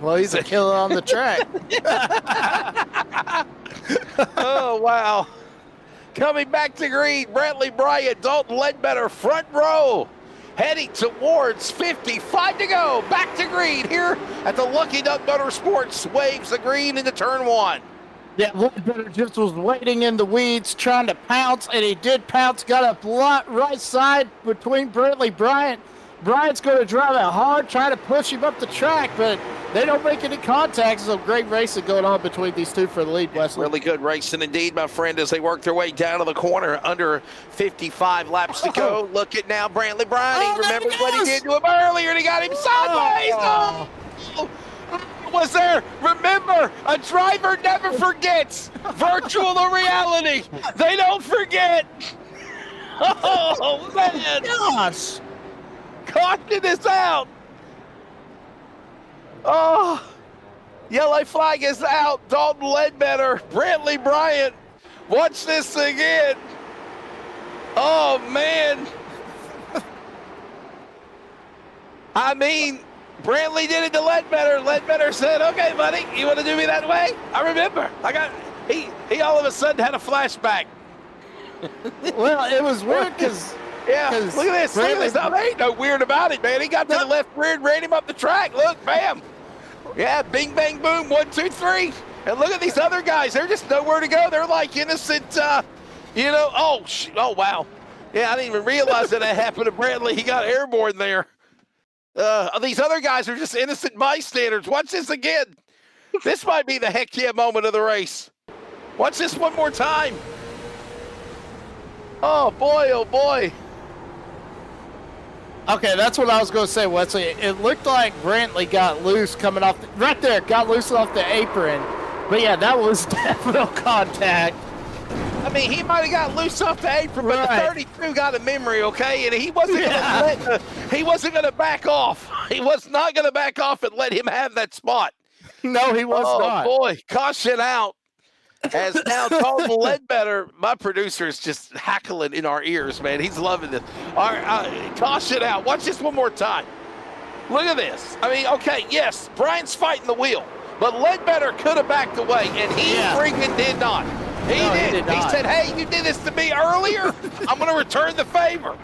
Well, he's a killer on the track. Oh, wow. Coming back to green, Brantley Bryant, Dalton Ledbetter, front row. Heading towards 55 to go. Back to green here at the Lucky Duck Motorsports. Waves the green into turn one. Yeah, Ledbetter just was waiting in the weeds, trying to pounce, and he did pounce. Got up right side between Brantley Bryant. Bryant's going to drive it hard, trying to push him up the track, but they don't make any contact. So great racing going on between these two for the lead, Wesley. Really good racing indeed, my friend, as they work their way down to the corner. Under 55 laps to go. Look at now Brantley Bryant. He remembers what he did to him earlier, and he got him sideways. Oh. Was there? Remember, a driver never forgets. Virtual or reality, they don't forget. Oh, man. Gosh. Caution is out. Oh, yellow flag is out. Dalton Ledbetter, Brantley Bryant. Watch this again. Oh, man. I mean, Brantley did it to Ledbetter. Ledbetter said, okay, buddy, you want to do me that way? I remember. He all of a sudden had a flashback. Well, it was weird because... Yeah, look at this. Look at this. No, there ain't no weird about it, man. He got to the left rear and ran him up the track. Look, bam. Yeah, bing, bang, boom. 1, 2, 3. And look at these other guys. They're just nowhere to go. They're like innocent, oh, wow. Yeah, I didn't even realize that happened to Brantley. He got airborne there. These other guys are just innocent bystanders. Watch this again. This might be the heck yeah moment of the race. Watch this one more time. Oh, boy, oh, boy. Okay, that's what I was going to say, Wesley. It looked like Brantley got loose coming off, right there, got loose off the apron. But yeah, that was definite contact. I mean, he might have got loose off the apron, but the 32 got a memory, okay? And he wasn't going to back off. He was not going to back off and let him have that spot. No, he was not. Oh, boy, caution out. As now Dalton Ledbetter, my producer is just hackling in our ears, man. He's loving this. All right, caution out. Watch this one more time. Look at this. I mean, okay, yes, Brian's fighting the wheel, but Ledbetter could have backed away, and he freaking did not. He did. He said, hey, you did this to me earlier. I'm going to return the favor.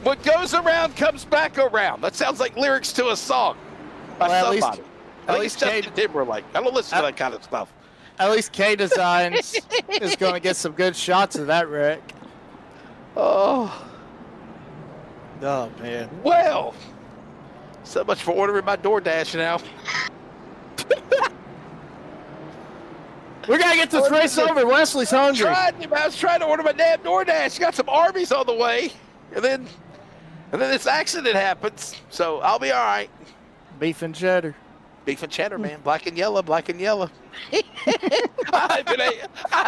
What goes around comes back around. That sounds like lyrics to a song by somebody. At least Justin Timberlake. I don't listen to that kind of stuff. At least K-Designs is going to get some good shots of that wreck. Oh, man. Well, so much for ordering my DoorDash now. We got to get this race over. Wesley's hungry. I was trying to order my damn DoorDash. Got some Arby's on the way. And then this accident happens. So I'll be all right. Beef and cheddar. Beef and cheddar, man. Black and yellow, black and yellow. I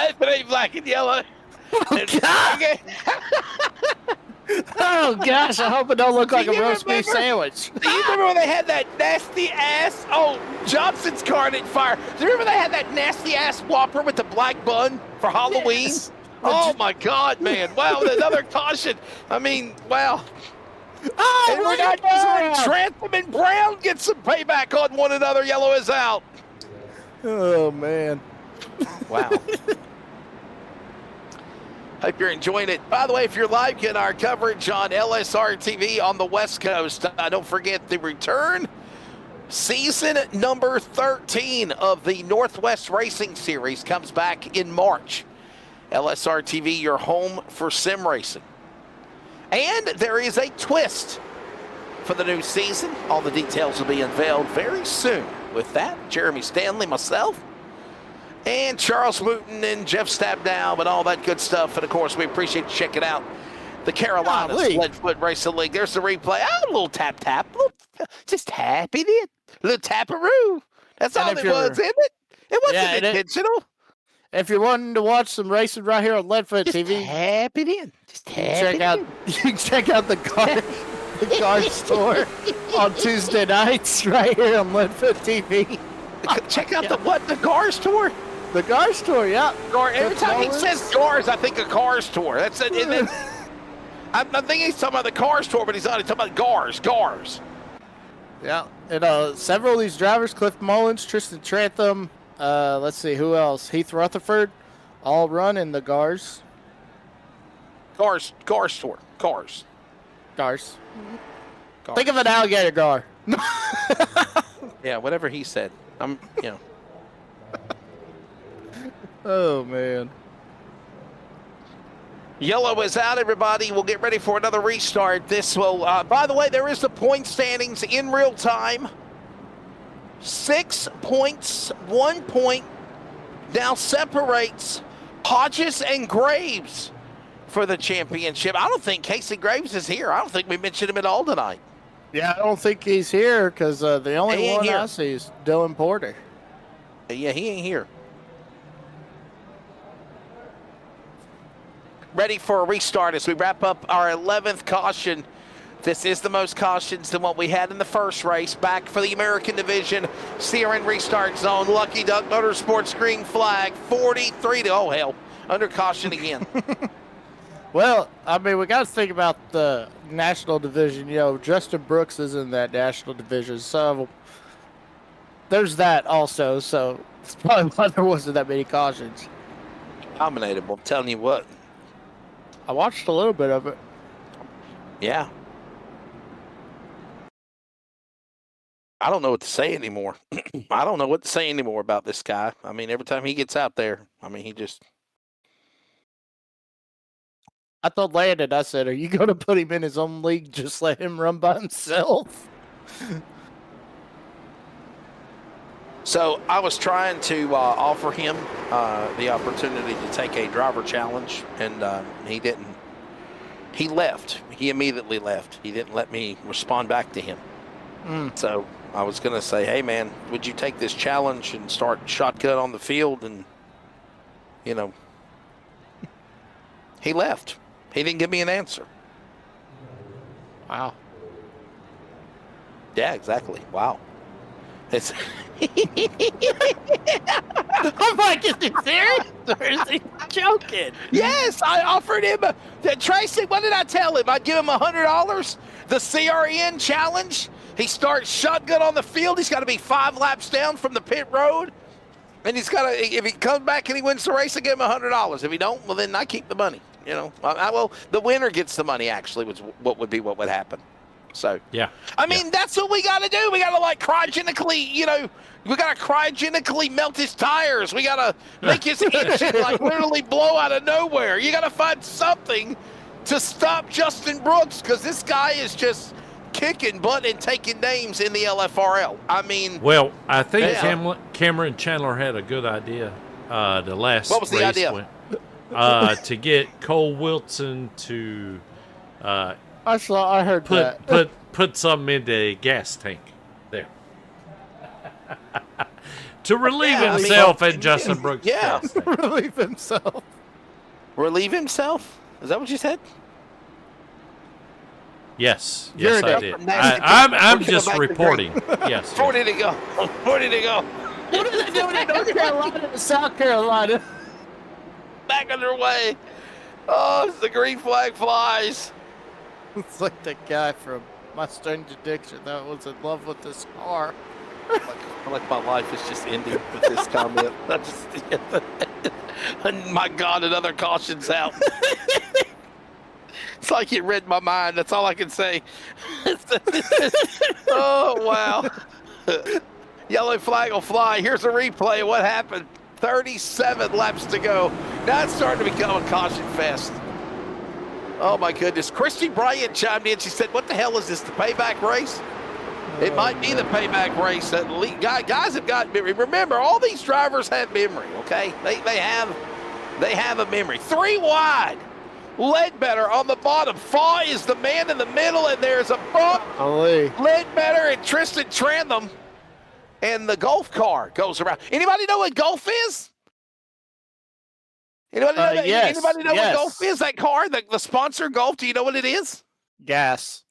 hope it ain't black and yellow. Oh, gosh. I hope it don't look like a roast beef sandwich. Do you remember when they had that nasty ass? Oh, Johnson's car didn't fire. Do you remember they had that nasty ass Whopper with the black bun for Halloween? Yes. Oh, my God, man. Wow, another caution. I mean, wow. Oh, and we're not using Trantham and Brown get some payback on one another. Yellow is out. Oh, man. Wow. Hope you're enjoying it. By the way, if you're live, get our coverage on LSRTV on the West Coast. Don't forget the return. Season number 13 of the Northwest Racing Series comes back in March. LSRTV, your home for sim racing. And there is a twist for the new season. All the details will be unveiled very soon. With that, Jeremy Stanley, myself, and Charles Wooten and Jeff Stabdown and all that good stuff. And, of course, we appreciate you checking out the Carolinas Leadfoot Racing League. There's the replay. Oh, a little tap. Just tap it in. A little taparoo. That's all it was, isn't it? It wasn't intentional. If you're wanting to watch some racing right here on Leadfoot TV, tap it in. Just tap it in. You can check out the car store on Tuesday nights right here on Leadfoot TV. Check out the car store? The car store, yeah. Every time he says cars, I think a car store. That's it. And I think he's talking about the Cars Tour, but he's not. He's talking about Gars. Yeah, and several of these drivers, Cliff Mullins, Tristan Trantham, let's see, who else? Heath Rutherford, all run in the Gars. Cars Tour. Cars. Gars. Think of an alligator gar. Yeah, whatever he said. Oh, man. Yellow is out, everybody. We'll get ready for another restart. This will, by the way, there is the point standings in real time. 6 points, 1 point now separates Hodges and Graves for the championship. I don't think Casey Graves is here. I don't think we mentioned him at all tonight. Yeah, I don't think he's here because the only He ain't one here. I see is Dylan Porter. Yeah, he ain't here. Ready for a restart as we wrap up our 11th caution. This is the most cautions than what we had in the first race. Back for the American division. CRN restart zone. Lucky Duck Motorsports green flag. 43 to, oh hell, under caution again. Well, I mean, we got to think about the national division. You know, Justin Brooks is in that national division, so there's that also. So it's probably why there wasn't that many cautions. Dominated, I'm telling you what. I watched a little bit of it. Yeah. I don't know what to say anymore. I don't know what to say anymore about this guy. I mean, every time he gets out there, I mean, he just... I told Landon, I said, are you going to put him in his own league? Just let him run by himself? So I was trying to offer him the opportunity to take a driver challenge, and he didn't. He left. He immediately left. He didn't let me respond back to him. So I was going to say, hey, man, would you take this challenge and start shotgun on the field? And, you know, he left. He didn't give me an answer. Wow. Yeah, exactly. Wow. It's I'm like, is he serious or is he joking? Yes, I offered him. Tracy, what did I tell him? I'd give him $100. The CRN challenge. He starts shotgun on the field. He's got to be 5 laps down from the pit road. And he's got to, if he comes back and he wins the race, I give him $100. If he don't, well, then I keep the money. You know, well, the winner gets the money, actually, was what would happen. So, Yeah. I mean, that's what we got to do. We got to, like, cryogenically, you know, we got to cryogenically melt his tires. We got to make his engine, like, literally blow out of nowhere. You got to find something to stop Justin Brooks, because this guy is just kicking butt and taking names in the LFRL. I mean, Well, I think Yeah. Cameron Chandler had a good idea. The last What was the race idea? went, to get Cole Wilson to I heard that. put something in the gas tank there to relieve Yeah, I mean, himself and Justin Brooks. yeah. gas tank. Relieve himself. relieve himself? Is that what you said? Yes, You're yes, I a did. nasty I'm We're going just back to reporting. Yes, 40 to go. 40 to go. What are they doing in North Carolina and South Carolina? Back underway. Oh, it's the green flag flies. It's like the guy from My Strange Addiction that was in love with this car. I feel like my life is just ending with this comment. And my God, another caution's out. It's like it read my mind. That's all I can say. Oh, wow. Yellow flag will fly. Here's a replay of what happened. 37 laps to go. Now it's starting to become a caution fest. Oh, my goodness. Christy Bryant chimed in. She said, what the hell is this, the payback race? It might be the payback race. Guys have got memory. Remember, all these drivers have memory, okay? They have a memory. 3 wide. Ledbetter on the bottom. Faw is the man in the middle, and there's a bump. Holy. Ledbetter and Tristan Trantham. And the golf car goes around. Anybody know what golf is? Anybody know, Yes, anybody know yes. what golf is? That car, the sponsor golf, do you know what it is? Gas.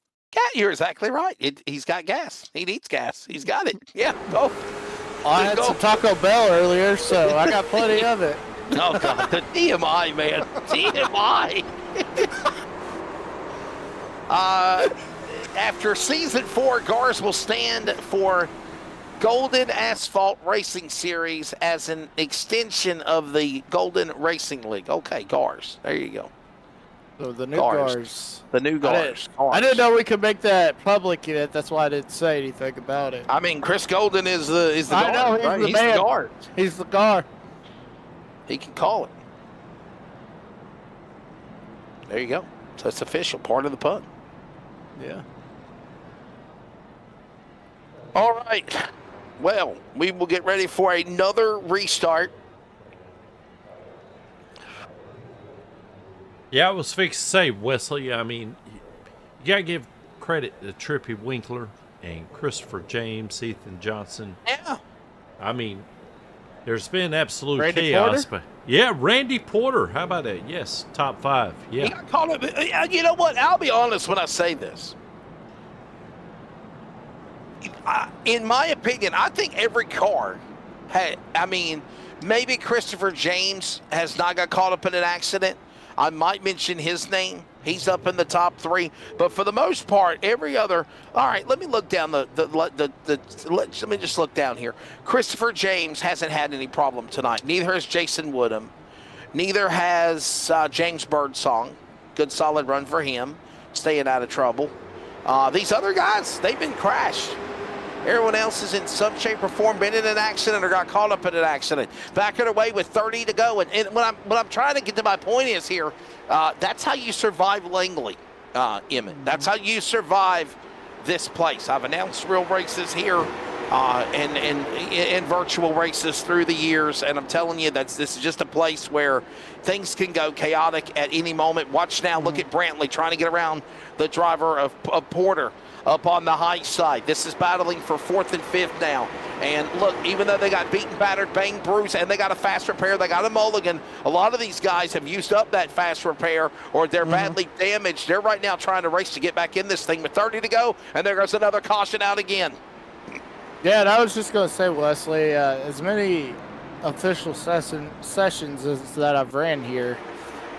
You're exactly right. He's got gas. He needs gas. He's got it. Yeah, golf. I had some Taco Bell earlier, so I got plenty of it. Oh, God, the TMI, man. TMI. After season 4, GARS will stand for Golden Asphalt Racing Series as an extension of the Golden Racing League. Okay, GARS. There you go. So the new GARS. GARS. The new GARS. I didn't know we could make that public yet. That's why I didn't say anything about it. I mean, Chris Golden is the I GARS, know, he's right? the He's man. the GARS. He's the GAR. He can call it. There you go. So it's official, part of the punt. Yeah. All right. Well, we will get ready for another restart. Yeah, I was fixing to say, Wesley, I mean, you got to give credit to Trippy Winkler and Christopher James, Ethan Johnson. Yeah. I mean, there's been absolute Randy chaos. Porter? But yeah, Randy Porter. How about that? Yes, top 5. He Yeah. got caught up. You know what? I'll be honest when I say this. In my opinion, I think every car had, I mean, maybe Christopher James has not got caught up in an accident. I might mention his name. He's up in the top 3. But for the most part, every other. All right, let me look down let me just look down here. Christopher James hasn't had any problem tonight. Neither has Jason Woodham. Neither has James Birdsong. Good solid run for him, staying out of trouble. These other guys, they've been crashed. Everyone else is in some shape or form been in an accident or got caught up in an accident. Back it away with 30 to go. And what I'm trying to get to my point is here, that's how you survive Langley, Emmett. That's how you survive this place. I've announced real races here and virtual races through the years, and I'm telling you this is just a place where things can go chaotic at any moment. Watch now, look at Brantley trying to get around the driver of Porter up on the high side. This is battling for 4th and 5th now. And look, even though they got beaten, battered, banged, bruised, and they got a fast repair, they got a mulligan, a lot of these guys have used up that fast repair or they're badly damaged. They're right now trying to race to get back in this thing with 30 to go, and there goes another caution out again. Yeah, and I was just going to say, Wesley, as many official sessions as that I've ran here,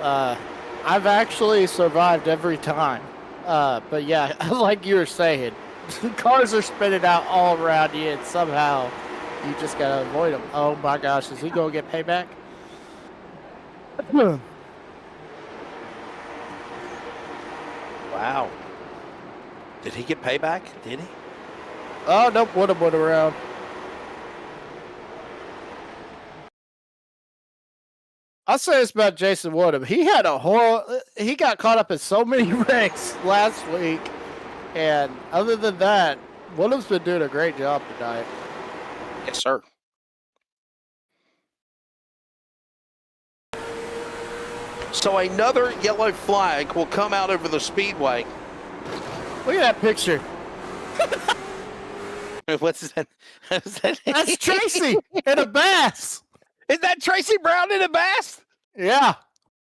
I've actually survived every time. But yeah, like you were saying, cars are spinning out all around you, and somehow you just got to avoid them. Oh my gosh, is he going to get payback? Wow. Did he get payback? Did he? Oh, nope, Woodham went around. I'll say this about Jason Woodham. He got caught up in so many wrecks last week. And other than that, Woodham's been doing a great job tonight. Yes, sir. So another yellow flag will come out over the speedway. Look at that picture. What's that? That's Tracy in a bass. Is that Tracy Brown in a bass? Yeah.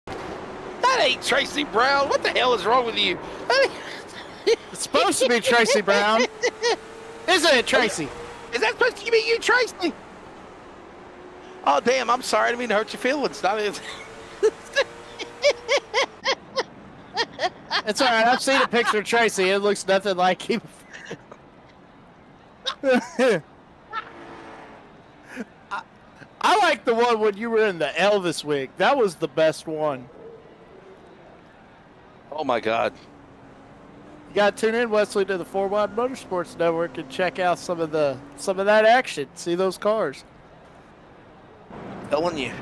That ain't Tracy Brown. What the hell is wrong with you? It's supposed to be Tracy Brown. Isn't it, Tracy? Is that supposed to be you, Tracy? Oh, damn. I'm sorry. I didn't mean to hurt your feelings. It's all right. I've seen a picture of Tracy. It looks nothing like him. I like the one when you were in the Elvis wig. That was the best one. Oh, my God. You got to tune in, Wesley, to the 4 Wide Motorsports Network and check out some of that action. See those cars. Telling you.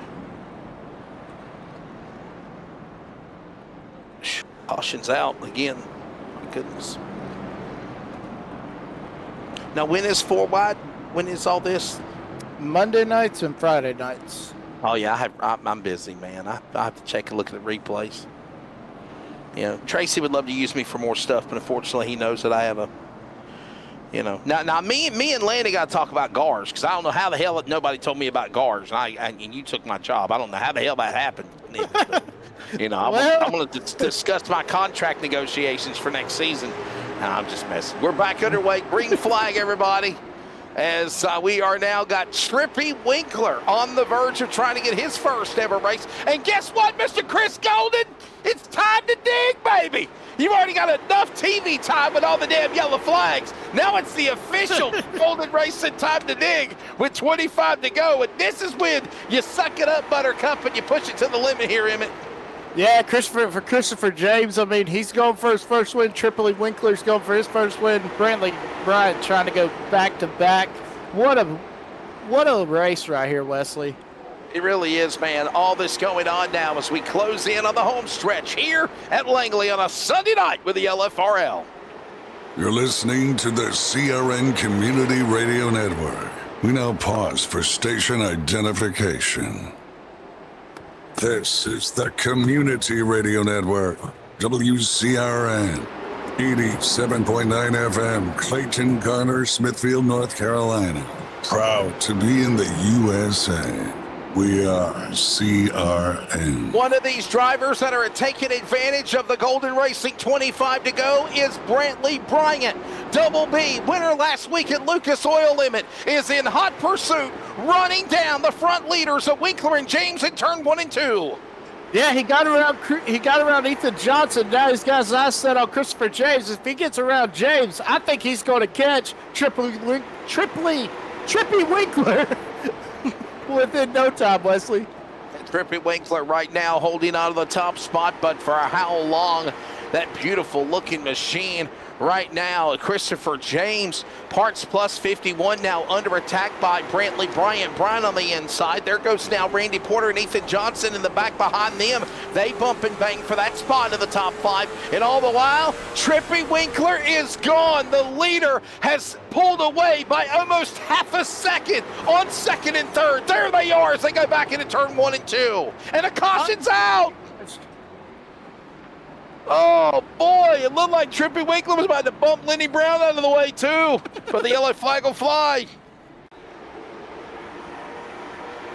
Caution's out again. My goodness. Now, when is 4 Wide? When is all this? Monday nights and Friday nights. Oh, yeah, I'm busy, man. I have to check and look at the replays. You know, Tracy would love to use me for more stuff, but unfortunately he knows that I have a, you know. Now me and Lanny got to talk about GARS, because I don't know how the hell nobody told me about GARS, and you took my job. I don't know how the hell that happened. But, you know, I'm going to discuss my contract negotiations for next season. No, I'm just messing. We're back underway. Green flag, everybody. As we are now got Trippy Winkler on the verge of trying to get his first ever race. And guess what, Mr. Chris Golden? It's time to dig, baby. You've already got enough TV time with all the damn yellow flags. Now it's the official Golden Racing time to dig with 25 to go. And this is when you suck it up, Buttercup, and you push it to the limit here, Emmett. Yeah, Christopher James, I mean, he's going for his first win. Tripoli Winkler's going for his first win. Brantley Bryant trying to go back-to-back. What a race right here, Wesley. It really is, man. All this going on now as we close in on the home stretch here at Langley on a Sunday night with the LFRL. You're listening to the CRN Community Radio Network. We now pause for station identification. This is the Community Radio Network, WCRN, 87.9 FM, Clayton, Garner, Smithfield, North Carolina. Proud to be in the USA. We are CRN. One of these drivers that are taking advantage of the Golden Racing 25 to go is Brantley Bryant. Double B, winner last week at Lucas Oil Limit, is in hot pursuit, running down the front leaders of Winkler and James in turn 1 and 2. Yeah, he got around Ethan Johnson. Now he's got his eyes set on Christopher James. If he gets around James, I think he's going to catch Trippy Winkler within no time, Wesley. Trippy Winkler right now holding on to the top spot, but for how long? That beautiful looking machine right now. Christopher James, parts plus 51, now under attack by Brantley Bryant. Bryant on the inside. There goes now Randy Porter and Ethan Johnson in the back behind them. They bump and bang for that spot in the top 5. And all the while, Trippy Winkler is gone. The leader has pulled away by almost half a second on second and third. There they are as they go back into turn 1 and 2. And a caution's out. Oh, boy, it looked like Trippy Winkler was about to bump Lenny Brown out of the way, too. But the yellow flag will fly.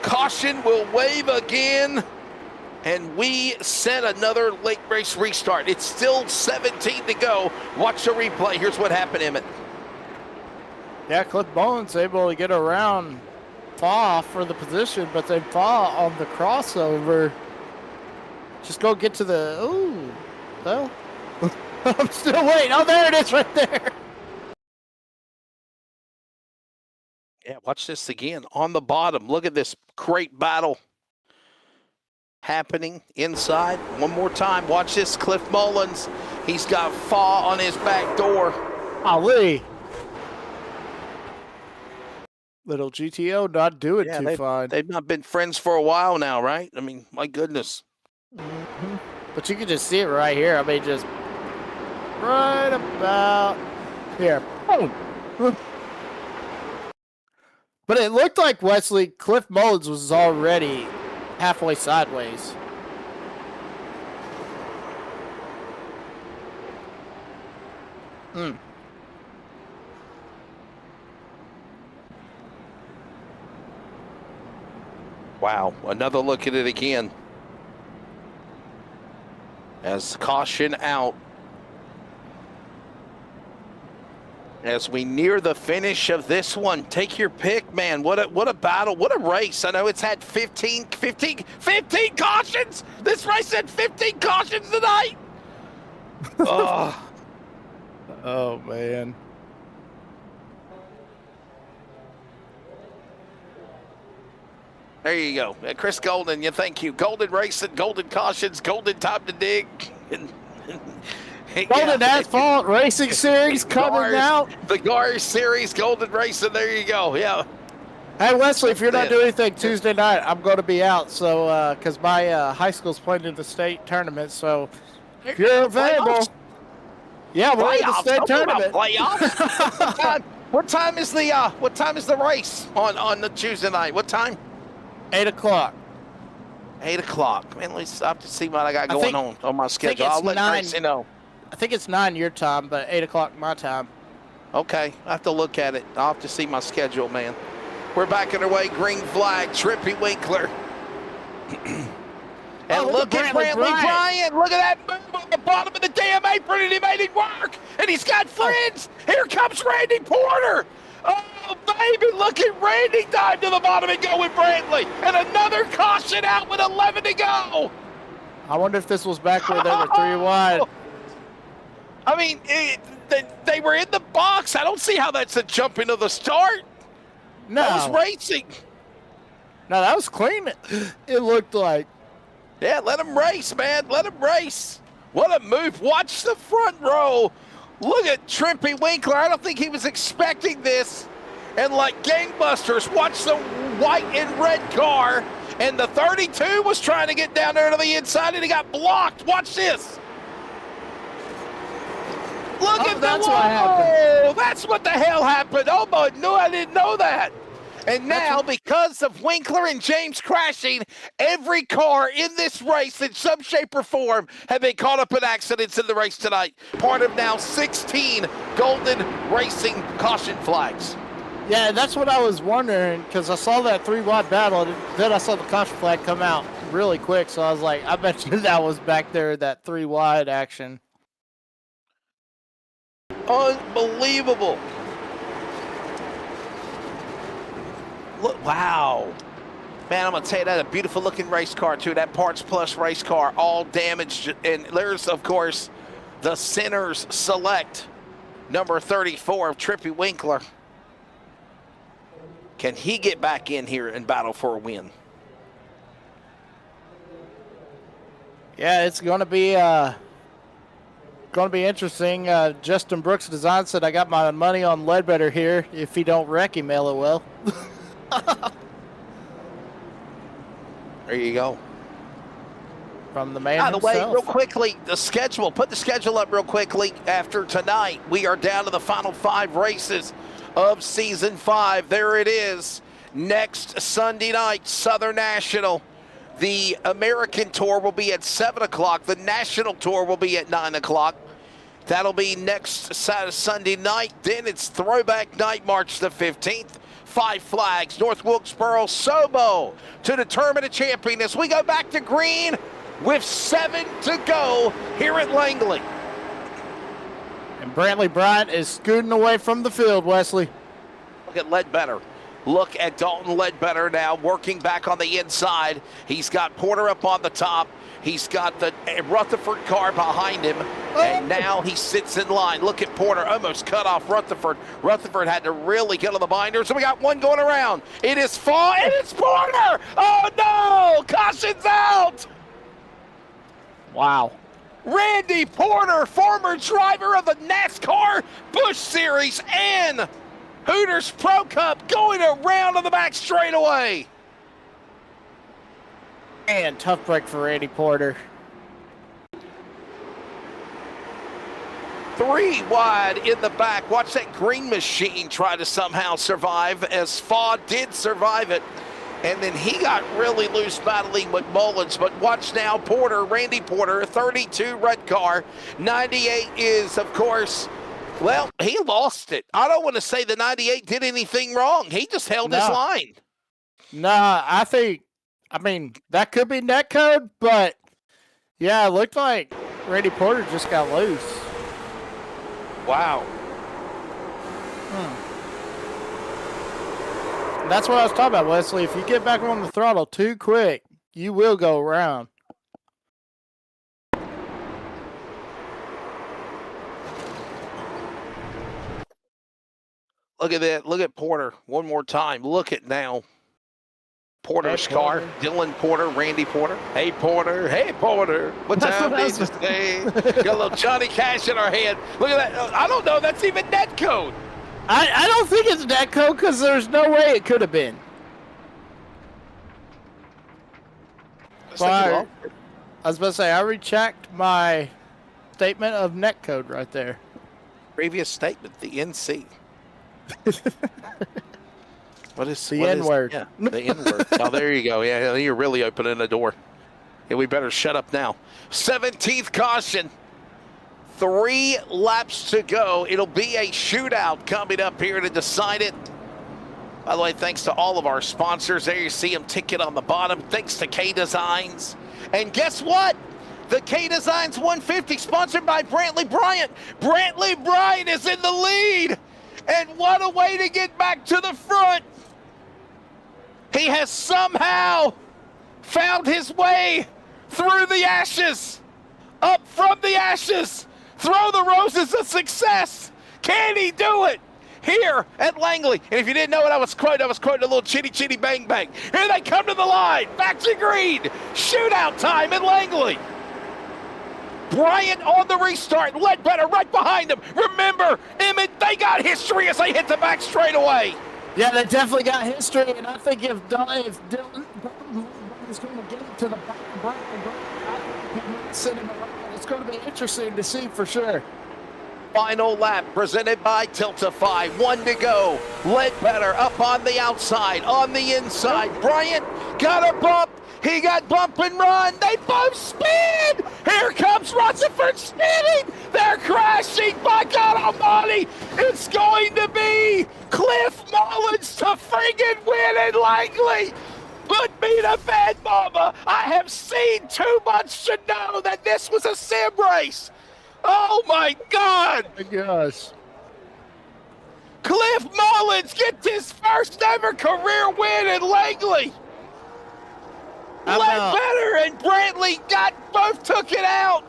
Caution will wave again. And we set another late race restart. It's still 17 to go. Watch the replay. Here's what happened, Emmett. Yeah, Cliff Bowen's able to get around Faw for the position, but then Faw on the crossover. Just go get to the, ooh. Well, I'm still waiting. Oh, there it is right there. Yeah, watch this again. On the bottom, look at this great battle happening inside. One more time, watch this. Cliff Mullins, he's got Faw on his back door. Ali. Little GTO not doing too fine. They've not been friends for a while now, right? I mean, my goodness. Mm-hmm. But you can just see it right here. I mean, just right about here. Boom. But it looked like Wesley Cliff Mullins was already halfway sideways. Wow, another look at it again. As caution out. As we near the finish of this one, take your pick, man. What a battle, what a race. I know it's had 15 cautions. This race had 15 cautions tonight. Oh, man. There you go. Chris Golden, thank you. Golden racing, golden cautions, golden time to dig. Golden Asphalt Racing Series coming out. The GAR Series, Golden Racing, there you go, yeah. Hey, Wesley, if you're not doing anything Tuesday night, I'm going to be out, so, because my high school's playing in the state tournament, so if you're available. Yeah, we're in the state tournament. Playoffs? What time is the race on the Tuesday night? What time? 8 o'clock. 8 o'clock. Man, let's stop to see what I got going on my schedule. I'll let Tracy know. I think it's 9 your time, but 8 o'clock my time. Okay, I have to look at it. I'll have to see my schedule, man. We're back underway. Green flag, Trippy Winkler. And look at Brantley Bryant. Look at that move on the bottom of the damn apron, and he made it work. And he's got friends. Here comes Randy Porter. Oh, baby, look at Randy dive to the bottom and go with Brantley. And another caution out with 11 to go. I wonder if this was back where they were 3 wide. I mean, they were in the box. I don't see how that's a jump into the start. No. That was racing. No, that was clean. It looked like. Yeah, let him race, man. Let him race. What a move. Watch the front row. Look at Trippy Winkler. I don't think he was expecting this. And like gangbusters, watch the white and red car. And the 32 was trying to get down there to the inside, and he got blocked. Watch this. Look at that's the what happened. That's what the hell happened. Oh, my, no, I didn't know that. And now, because of Winkler and James crashing, every car in this race in some shape or form have been caught up in accidents in the race tonight. Part of now 16 Golden Racing caution flags. Yeah, that's what I was wondering, because I saw that 3-wide battle, and then I saw the caution flag come out really quick, so I was like, I bet you that was back there, that 3-wide action. Unbelievable. Look, wow. Man, I'm going to tell you, that a beautiful looking race car, too. That Parts Plus race car, all damaged. And there's, of course, the Sinners Select, number 34 of Trippy Winkler. Can he get back in here and battle for a win? Yeah, it's going to be interesting. Justin Brooks Design said, I got my money on Ledbetter here. If he don't wreck him, LOL. There you go. From the man By the way, himself. real quickly, the schedule. Put the schedule up real quickly. After tonight, we are down to the final 5 races of Season 5. There it is. Next Sunday night, Southern National. The American Tour will be at 7 o'clock. The National Tour will be at 9 o'clock. That'll be next Sunday night. Then it's Throwback Night, March the 15th. 5 flags, North Wilkesboro, Sobo to determine a champion as we go back to green with 7 to go here at Langley. And Brantley Bryant is scooting away from the field, Wesley. Look at Ledbetter. Look at Dalton Ledbetter now working back on the inside. He's got Porter up on the top. He's got the Rutherford car behind him, and now he sits in line. Look at Porter, almost cut off Rutherford. Rutherford had to really get on the binders, and we got one going around. It is Fall, and it's Porter! Oh, no! Caution's out! Wow. Randy Porter, former driver of the NASCAR Busch Series and Hooters Pro Cup, going around on the back straightaway. And tough break for Randy Porter. 3 wide in the back. Watch that green machine try to somehow survive, as Faw did survive it. And then he got really loose battling with Mullins. But watch now, Porter, Randy Porter, 32 red car. 98 is, of course, well, he lost it. I don't want to say the 98 did anything wrong. He just held his line. Nah, I mean, that could be net code, but yeah, it looked like Randy Porter just got loose. Wow. That's what I was talking about, Wesley. If you get back on the throttle too quick, you will go around. Look at that. Look at Porter one more time. Look at now. Porter's car. Dylan Porter, Randy Porter. Hey, Porter. Hey, Porter. What time is it today? Got a little Johnny Cash in our head. Look at that. I don't know. That's even net code. I don't think it's net code because there's no way it could have been. I was about to say, I rechecked my statement of net code right there. Previous statement, the NC. What is the N-word? Yeah, the N-word. Oh, there you go. Yeah, you're really opening the door. Yeah, we better shut up now. 17th caution. 3 laps to go. It'll be a shootout coming up here to decide it. By the way, thanks to all of our sponsors. There you see them ticket on the bottom. Thanks to K-Designs. And guess what? The K-Designs 150 sponsored by Brantley Bryant. Brantley Bryant is in the lead. And what a way to get back to the front. He has somehow found his way through the ashes, up from the ashes, throw the roses of success. Can he do it here at Langley? And if you didn't know what I was quoting a little chitty chitty bang bang. Here they come to the line. Back to green. Shootout time at Langley. Bryant on the restart. Ledbetter right behind him. Remember, Emmett, they got history as they hit the back straightaway. Yeah, they definitely got history, and I think if Dylan is going to get it to the back of Bryant, it's going to be interesting to see for sure. Final lap presented by Tiltify. 1 to go. Ledbetter up on the outside, on the inside. Bryant got a bump. He got bump and run. They both spin. Here comes Rutherford spinning. They're crashing. By God Almighty, it's going to be Cliff Mullins to friggin' win in Langley. Put me to bed, mama. I have seen too much to know that this was a sim race. Oh my God. Oh my gosh. Cliff Mullins gets his first ever career win in Langley. Ledbetter and Brantley both took it out.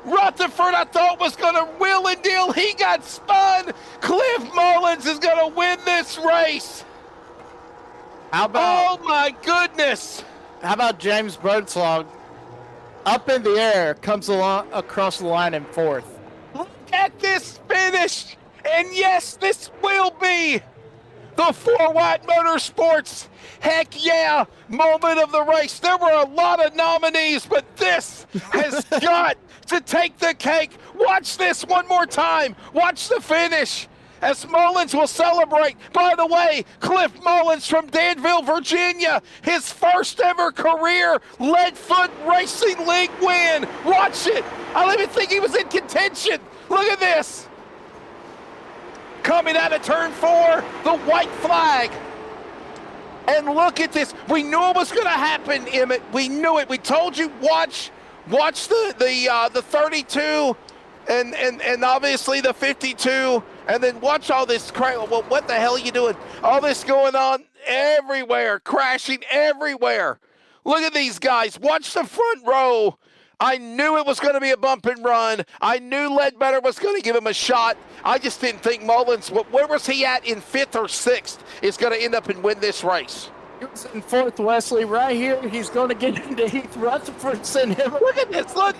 Rutherford, I thought, was going to wheel and deal. He got spun. Cliff Mullins is going to win this race. How about? Oh my goodness! How about James Birdsong? Up in the air, comes along across the line in fourth. Look at this finish, and yes, this will be the 4 White Motorsports heck yeah moment of the race. There were a lot of nominees, but this has got to take the cake. Watch this one more time. Watch the finish as Mullins will celebrate. By the way, Cliff Mullins from Danville, Virginia, his first ever career Leadfoot Racing League win. Watch it. I don't even think he was in contention. Look at this. Coming out of turn 4, the white flag. And look at this. We knew it was going to happen, Emmett. We knew it. We told you, watch the 32 and obviously the 52, and then watch all this crap. Well, what the hell are you doing? All this going on everywhere, crashing everywhere. Look at these guys. Watch the front row. I knew it was going to be a bump and run. I knew Ledbetter was going to give him a shot. I just didn't think Mullins, where was he at in 5th or 6th, is going to end up and win this race. He was in 4th, Wesley. Right here, he's going to get into Heath Rutherford. Send him. Look at this. Look.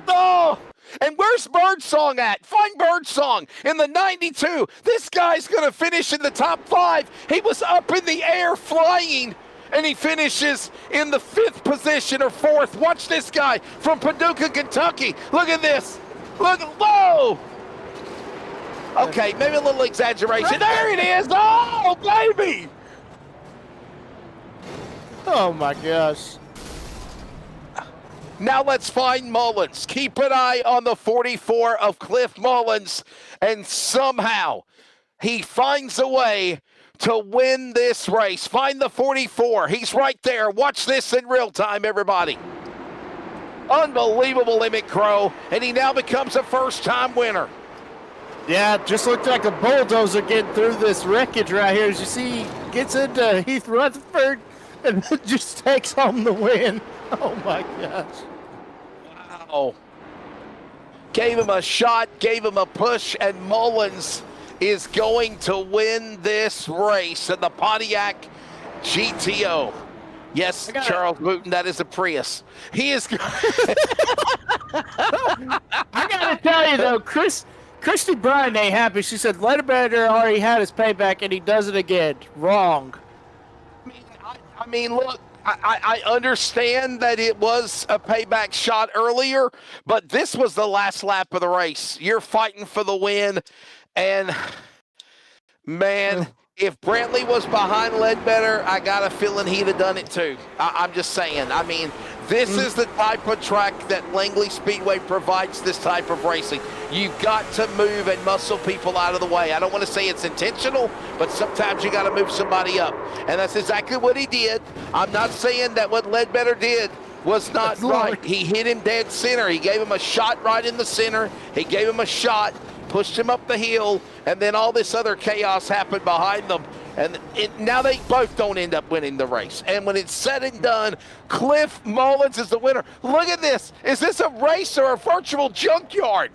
Oh. And where's Birdsong at? Find Birdsong in the 92. This guy's going to finish in the top 5. He was up in the air flying, and he finishes in the 5th position or 4th. Watch this guy from Paducah, Kentucky. Look at this. Look, whoa. Okay, maybe a little exaggeration. There it is. Oh, baby. Oh, my gosh. Now let's find Mullins. Keep an eye on the 44 of Cliff Mullins, and somehow he finds a way to win this race. Find the 44. He's right there. Watch this in real time, everybody. Unbelievable, Emmett Crow, and he now becomes a first-time winner. Yeah, just looked like a bulldozer getting through this wreckage right here. As you see, he gets into Heath Rutherford and just takes home the win. Oh, my gosh. Wow. Gave him a shot, gave him a push, and Mullins is going to win this race in the Pontiac GTO. Yes, Charles Wooten, that is a Prius. He is. I got to tell you, though, Christy Bryan ain't happy. She said Ledbetter already had his payback, and he does it again. Wrong. I mean, look. I understand that it was a payback shot earlier, but this was the last lap of the race. You're fighting for the win, and, man, if Brantley was behind Ledbetter, I got a feeling he'd have done it too. I'm just saying. I mean, this is the type of track that Langley Speedway provides this type of racing. You've got to move and muscle people out of the way. I don't want to say it's intentional, but sometimes you got to move somebody up. And that's exactly what he did. I'm not saying that what Ledbetter did was not right. He hit him dead center. He gave him a shot right in the center. He gave him a shot, pushed him up the hill, and then all this other chaos happened behind them. And now they both don't end up winning the race. And when it's said and done, Cliff Mullins is the winner. Look at this. Is this a race or a virtual junkyard?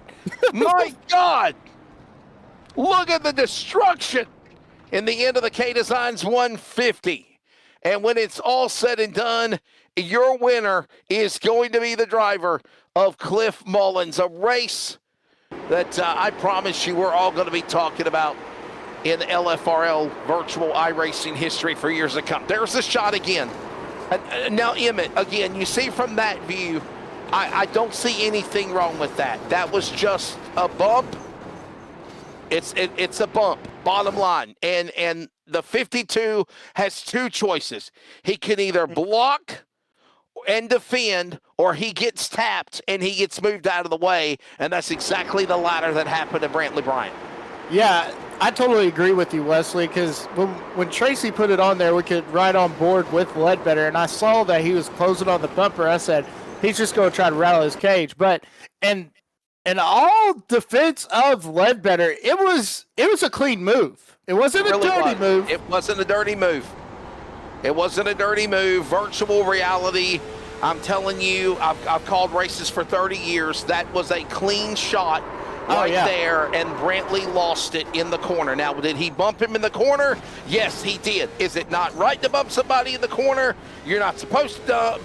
My God. Look at the destruction in the end of the K-Designs 150. And when it's all said and done, your winner is going to be the driver of Cliff Mullins, a race that I promise you we're all going to be talking about in LFRL virtual iRacing history for years to come. There's the shot again. Now, Emmett, again, you see from that view, I don't see anything wrong with that. That was just a bump. It's a bump, bottom line. And the 52 has two choices. He can either block and defend, or he gets tapped and he gets moved out of the way, and that's exactly the latter that happened to Brantley Bryant. Yeah, I totally agree with you, Wesley, because when Tracy put it on there, we could ride on board with Ledbetter, and I saw that he was closing on the bumper. I said, he's just going to try to rattle his cage. But in all defense of Ledbetter, it was a clean move. It wasn't a dirty move. It wasn't a dirty move. It wasn't a dirty move. Virtual reality. I'm telling you, I've called races for 30 years. That was a clean shot there, and Brantley lost it in the corner. Now, did he bump him in the corner? Yes, he did. Is it not right to bump somebody in the corner? You're not supposed to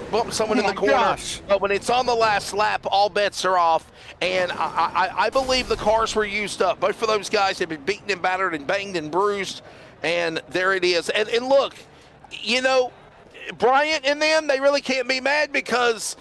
bump someone in the corner. Gosh. But when it's on the last lap, all bets are off. And I believe the cars were used up. Both of those guys had been beaten and battered and banged and bruised. And there it is. And look, you know, Bryant and them, they really can't be mad because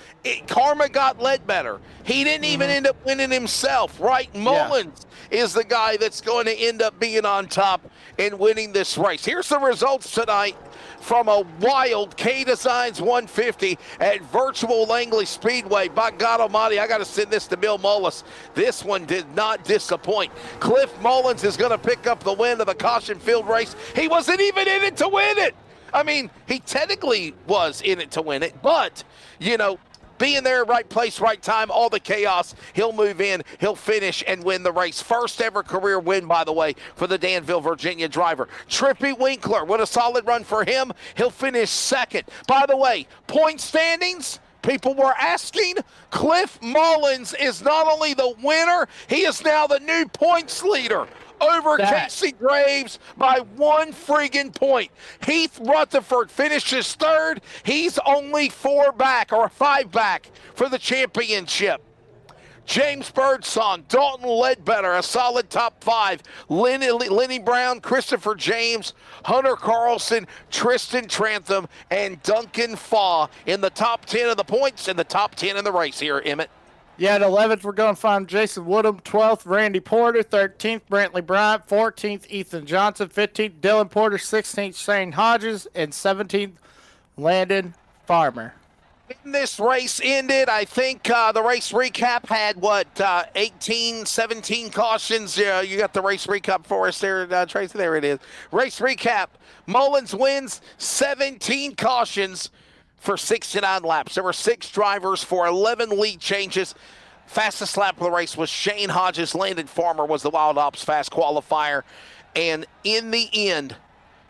karma got Ledbetter. He didn't even end up winning himself, right? Mullins is the guy that's going to end up being on top and winning this race. Here's the results tonight from a wild K-Designs 150 at virtual Langley Speedway. By God Almighty, I got to send this to Bill Mullis. This one did not disappoint. Cliff Mullins is going to pick up the win of the caution field race. He wasn't even in it to win it. I mean, he technically was in it to win it, but, you know, being there, right place, right time, all the chaos, he'll move in, he'll finish and win the race. First ever career win, by the way, for the Danville, Virginia driver. Trippy Winkler, what a solid run for him. He'll finish second. By the way, point standings, people were asking. Cliff Mullins is not only the winner, he is now the new points leader over Casey Graves by 1 friggin' point. Heath Rutherford finishes third. He's only 4 back or 5 back for the championship. James Birdsong, Dalton Ledbetter, a solid top 5. Lenny Brown, Christopher James, Hunter Carlson, Tristan Trantham, and Duncan Faw in the top 10 of the points and the top 10 in the race here, Emmett. Yeah, at 11th, we're going to find Jason Woodham. 12th, Randy Porter. 13th, Brantley Bryant. 14th, Ethan Johnson. 15th, Dylan Porter. 16th, Shane Hodges. And 17th, Landon Farmer. When this race ended, I think the race recap had, 18, 17 cautions. Yeah, you got the race recap for us there, Tracy. There it is. Race recap. Mullins wins 17 cautions for 69 laps. There were 6 drivers for 11 lead changes. Fastest lap of the race was Shane Hodges. Landon Farmer was the Wild Ops fast qualifier. And in the end,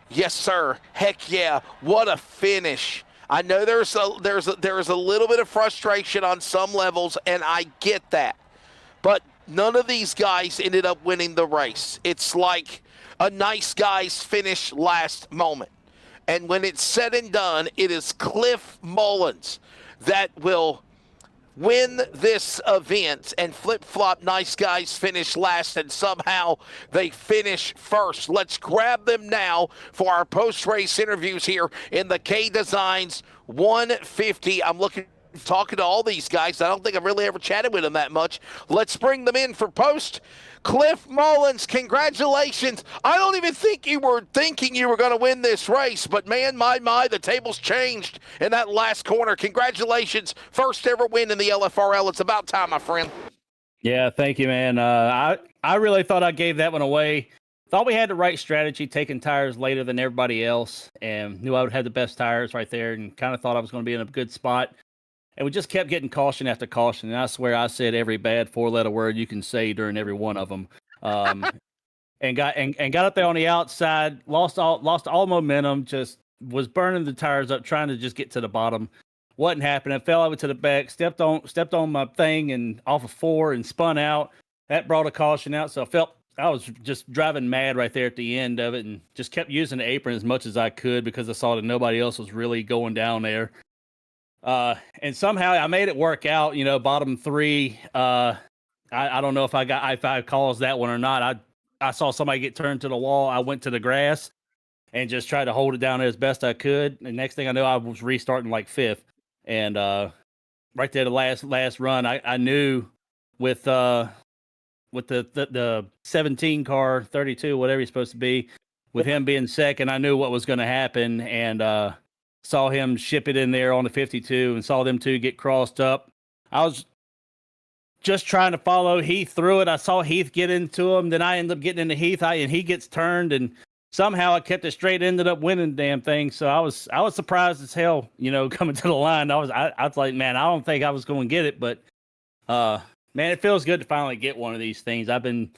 yes, sir, heck yeah, what a finish. I know there's a little bit of frustration on some levels, and I get that. But none of these guys ended up winning the race. It's like a nice guy's finish last moment. And when it's said and done, it is Cliff Mullins that will win this event, and flip-flop nice guys finish last, and somehow they finish first. Let's grab them now for our post-race interviews here in the K-Designs 150. I'm talking to all these guys. I don't think I've really ever chatted with them that much. Let's bring them in for post. Cliff Mullins, congratulations. I don't even think you were thinking you were going to win this race, but man, my, the tables changed in that last corner. Congratulations. First ever win in the LFRL. It's about time, my friend. Yeah, thank you, man. I really thought I gave that one away. Thought we had the right strategy, taking tires later than everybody else, and knew I would have the best tires right there, and kind of thought I was going to be in a good spot. And we just kept getting caution after caution. And I swear I said every bad 4-letter word you can say during every one of them. and got up there on the outside, lost all momentum, just was burning the tires up, trying to just get to the bottom. Wasn't happening. Fell over to the back, stepped on my thing and off of 4 and spun out. That brought a caution out, so I was just driving mad right there at the end of it, and just kept using the apron as much as I could because I saw that nobody else was really going down there. And somehow I made it work out. Bottom 3. I don't know if I caused that one or not. I saw somebody get turned to the wall. I went to the grass and just tried to hold it down there as best I could. And next thing I know, I was restarting like 5th. And right there, the last run, I knew with the 17 car, 32, whatever he's supposed to be, with him being second, I knew what was going to happen, and saw him ship it in there on the 52 and saw them two get crossed up. I was just trying to follow Heath through it. I saw Heath get into him. Then I ended up getting into Heath, and he gets turned, and somehow I kept it straight, ended up winning the damn thing. So I was surprised as hell, coming to the line. I was like, man, I don't think I was going to get it, but man, it feels good to finally get one of these things. I've been,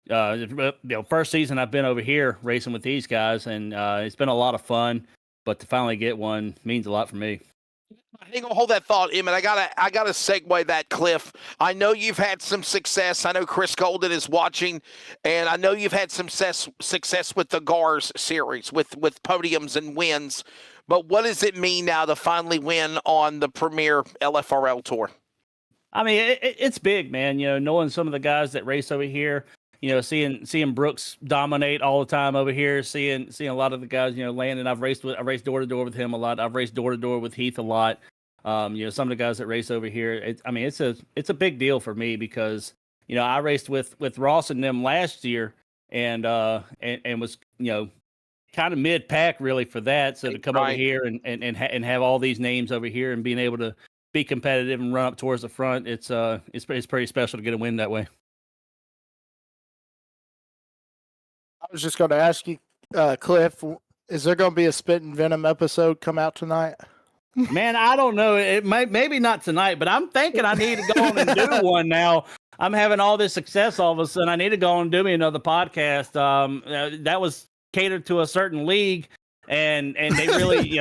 first season I've been over here racing with these guys, and it's been a lot of fun. But to finally get one means a lot for me. I think I'll hold that thought, Emmett. I gotta segue that, Cliff. I know you've had some success. I know Chris Golden is watching, and I know you've had some success with the GARS series, with podiums and wins. But what does it mean now to finally win on the premier LFRL tour? I mean, it's big, man. Knowing some of the guys that race over here, seeing Brooks dominate all the time over here, seeing a lot of the guys, Landon, I raced door to door with him a lot. I've raced door to door with Heath a lot. Some of the guys that race over here, it's a big deal for me because, I raced with Ross and them last year and was, kind of mid pack really for that. So to come over here and have all these names over here and being able to be competitive and run up towards the front, it's pretty special to get a win that way. I was just going to ask you, Cliff, is there going to be a Spit and Venom episode come out tonight? Man, I don't know. It maybe not tonight, but I'm thinking I need to go on and do one now. I'm having all this success all of a sudden. I need to go on and do me another podcast. That was catered to a certain league, and they really,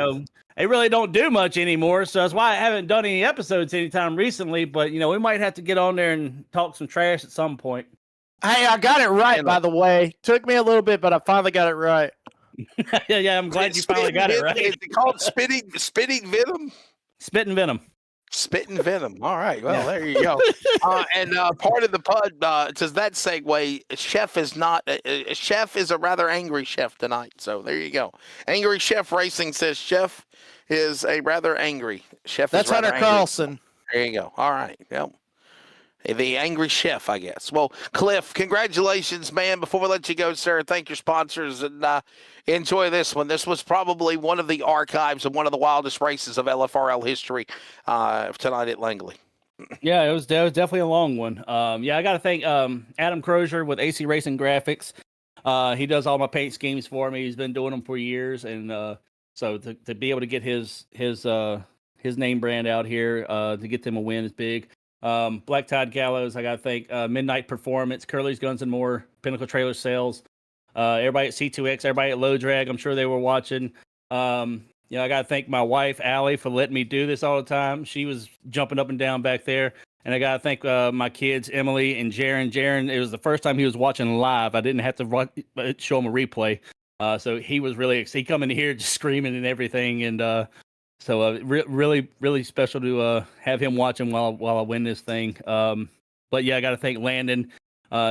they really don't do much anymore. So that's why I haven't done any episodes anytime recently. But we might have to get on there and talk some trash at some point. Hey, I got it right, by the way. Took me a little bit, but I finally got it right. yeah, I'm glad you finally got it right. Is it called spitting venom? Spitting venom. Spitting venom. All right. Well, there you go. And part of the pod, does that segue? Chef is a rather angry chef tonight. So there you go. Angry Chef Racing says Chef is a rather angry chef. That's Hunter Carlson. There you go. All right. Yep. The angry chef, I guess. Well, Cliff, congratulations, man. Before we let you go, sir, thank your sponsors and enjoy this one. This was probably one of the archives of one of the wildest races of LFRL history tonight at Langley. Yeah, it was definitely a long one. I got to thank Adam Crozier with AC Racing Graphics. He does all my paint schemes for me. He's been doing them for years, and so to be able to get his name brand out here to get them a win is big. Black Tide Gallows, I got to thank Midnight Performance, Curly's Guns and More, Pinnacle Trailer Sales, everybody at C2X, everybody at Low Drag. I'm sure they were watching. I got to thank my wife, Allie, for letting me do this all the time. She was jumping up and down back there. And I got to thank my kids, Emily and Jaron. Jaron, it was the first time he was watching live. I didn't have to show him a replay. So he was he come in here just screaming and everything. And so really, really special to have him watching while I win this thing. But yeah, I got to thank Landon,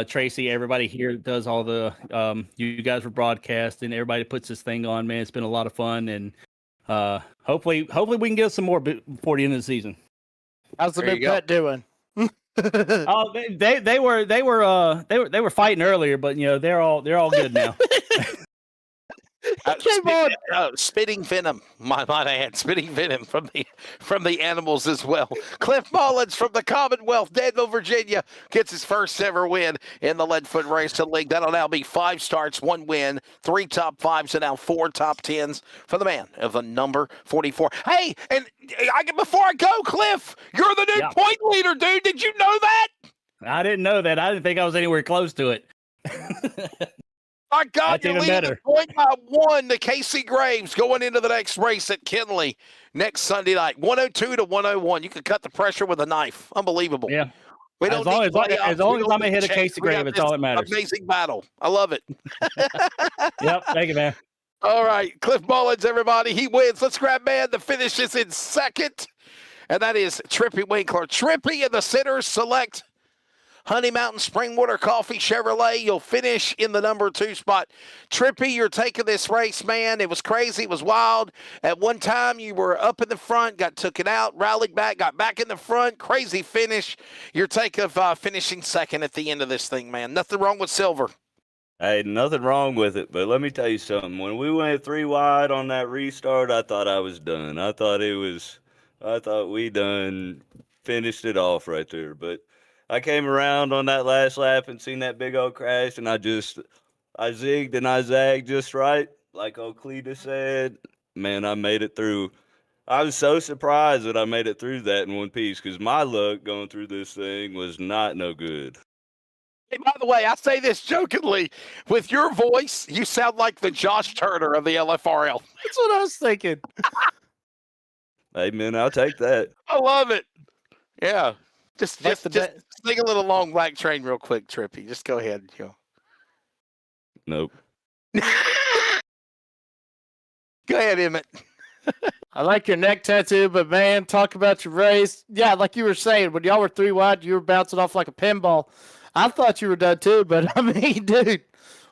Tracy, everybody here that does all the you guys were broadcasting, everybody puts this thing on, man. It's been a lot of fun, and hopefully we can get some more before the end of the season. How's the big pet doing? Oh, they were fighting earlier, but they're all good now. Spitting venom, might I add, spitting venom from the animals as well. Cliff Mullins from the Commonwealth, Danville, Virginia, gets his first ever win in the Leadfoot Racing League. That'll now be 5 starts, 1 win, 3 top 5s, and now 4 top 10s for the man of the number 44. Hey, and before I go, Cliff, you're the new point leader, dude. Did you know that? I didn't know that. I didn't think I was anywhere close to it. My God, That's you're even leading the better. point by 1 to Casey Graves going into the next race at Kinley next Sunday night. 102 to 101. You can cut the pressure with a knife. Unbelievable. Yeah. We As don't long need as, playoffs. as long We as don't I'm need ahead of chase. Casey We Grave, got it's this all that matters. amazing battle. I love it. Yep. Thank you, man. All right, Cliff Mullins, everybody. He wins. Let's grab man that finishes in second, and that is Trippy Winkler. Trippy and the Sinners select Honey Mountain Springwater Coffee Chevrolet. You'll finish in the number 2 spot. Trippy, you're taking this race, man. It was crazy. It was wild. At one time, you were up in the front, got took it out, rallied back, got back in the front. Crazy finish. Your take of finishing second at the end of this thing, man. Nothing wrong with silver. Hey, nothing wrong with it, but let me tell you something. When we went 3 wide on that restart, I thought I was done. I thought we done finished it off right there. But I came around on that last lap and seen that big old crash, and I zigged and I zagged just right, like old Cletus said. Man, I made it through. I was so surprised that I made it through that in one piece, because my luck going through this thing was not no good. Hey, by the way, I say this jokingly. With your voice, you sound like the Josh Turner of the LFRL. That's what I was thinking. Hey, man, I'll take that. I love it. Yeah. Just Like the sing a little Long Black Train real quick, Trippy. Just go ahead. Nope. Go ahead, Emmett. I like your neck tattoo, but man, talk about your race. Yeah, like you were saying, when y'all were 3 wide, you were bouncing off like a pinball. I thought you were done too, but I mean, dude,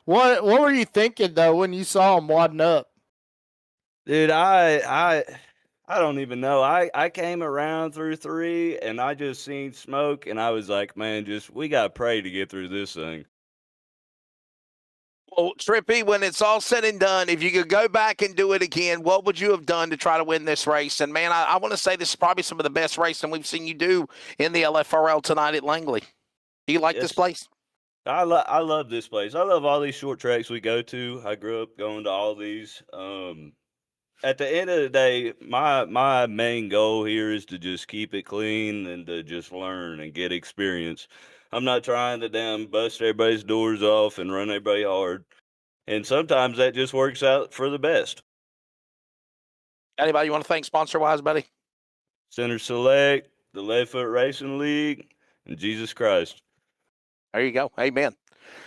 what were you thinking though when you saw him wadding up? Dude, I don't even know. I came around through 3 and I just seen smoke and I was like, man, we gotta pray to get through this thing. Well, Trippy, when it's all said and done, if you could go back and do it again, what would you have done to try to win this race? And man, I want to say this is probably some of the best racing we've seen you do in the LFRL tonight at Langley. Do you like this place? I love this place. I love all these short tracks we go to. I grew up going to all these. At the end of the day, my main goal here is to just keep it clean and to just learn and get experience. I'm not trying to damn bust everybody's doors off and run everybody hard. And sometimes that just works out for the best. Anybody you want to thank sponsor-wise, buddy? Center Select, the Leadfoot Racing League, and Jesus Christ. There you go. Amen.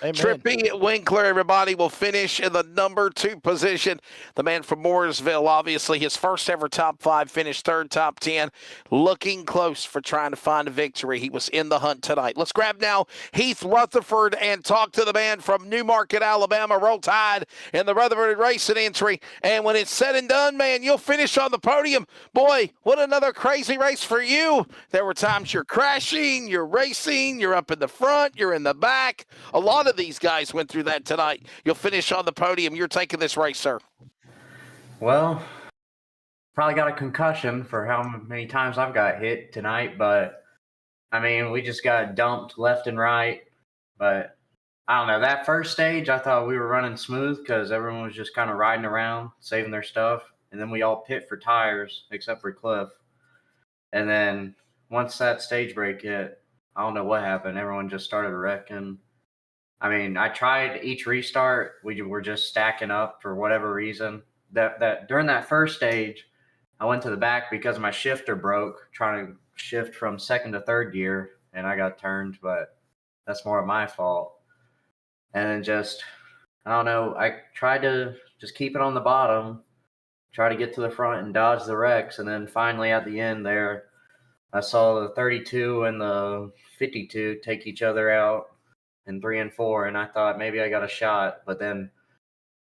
Amen. Trippy Winkler, everybody, will finish in the number 2 position. The man from Mooresville, obviously, his first ever top 5, finished 3rd, top 10. Looking close for trying to find a victory. He was in the hunt tonight. Let's grab now Heath Rutherford and talk to the man from Newmarket, Alabama. Roll Tide in the Rutherford Racing entry. And when it's said and done, man, you'll finish on the podium. Boy, what another crazy race for you. There were times you're crashing, you're racing, you're up in the front, you're in the back. A lot of these guys went through that tonight. You'll finish on the podium. You're taking this race, sir. Well, probably got a concussion for how many times I've got hit tonight, but I mean, we just got dumped left and right. But I don't know. That first stage, I thought we were running smooth because everyone was just kind of riding around, saving their stuff. And then we all pit for tires, except for Cliff. And then once that stage break hit, I don't know what happened. Everyone just started wrecking. I mean, I tried each restart. We were just stacking up for whatever reason. That during that first stage, I went to the back because my shifter broke, trying to shift from 2nd to 3rd gear, and I got turned, but that's more of my fault. And then just, I don't know, I tried to just keep it on the bottom, try to get to the front and dodge the wrecks, and then finally at the end there, I saw the 32 and the 52 take each other out in 3 and 4, and I thought maybe I got a shot, but then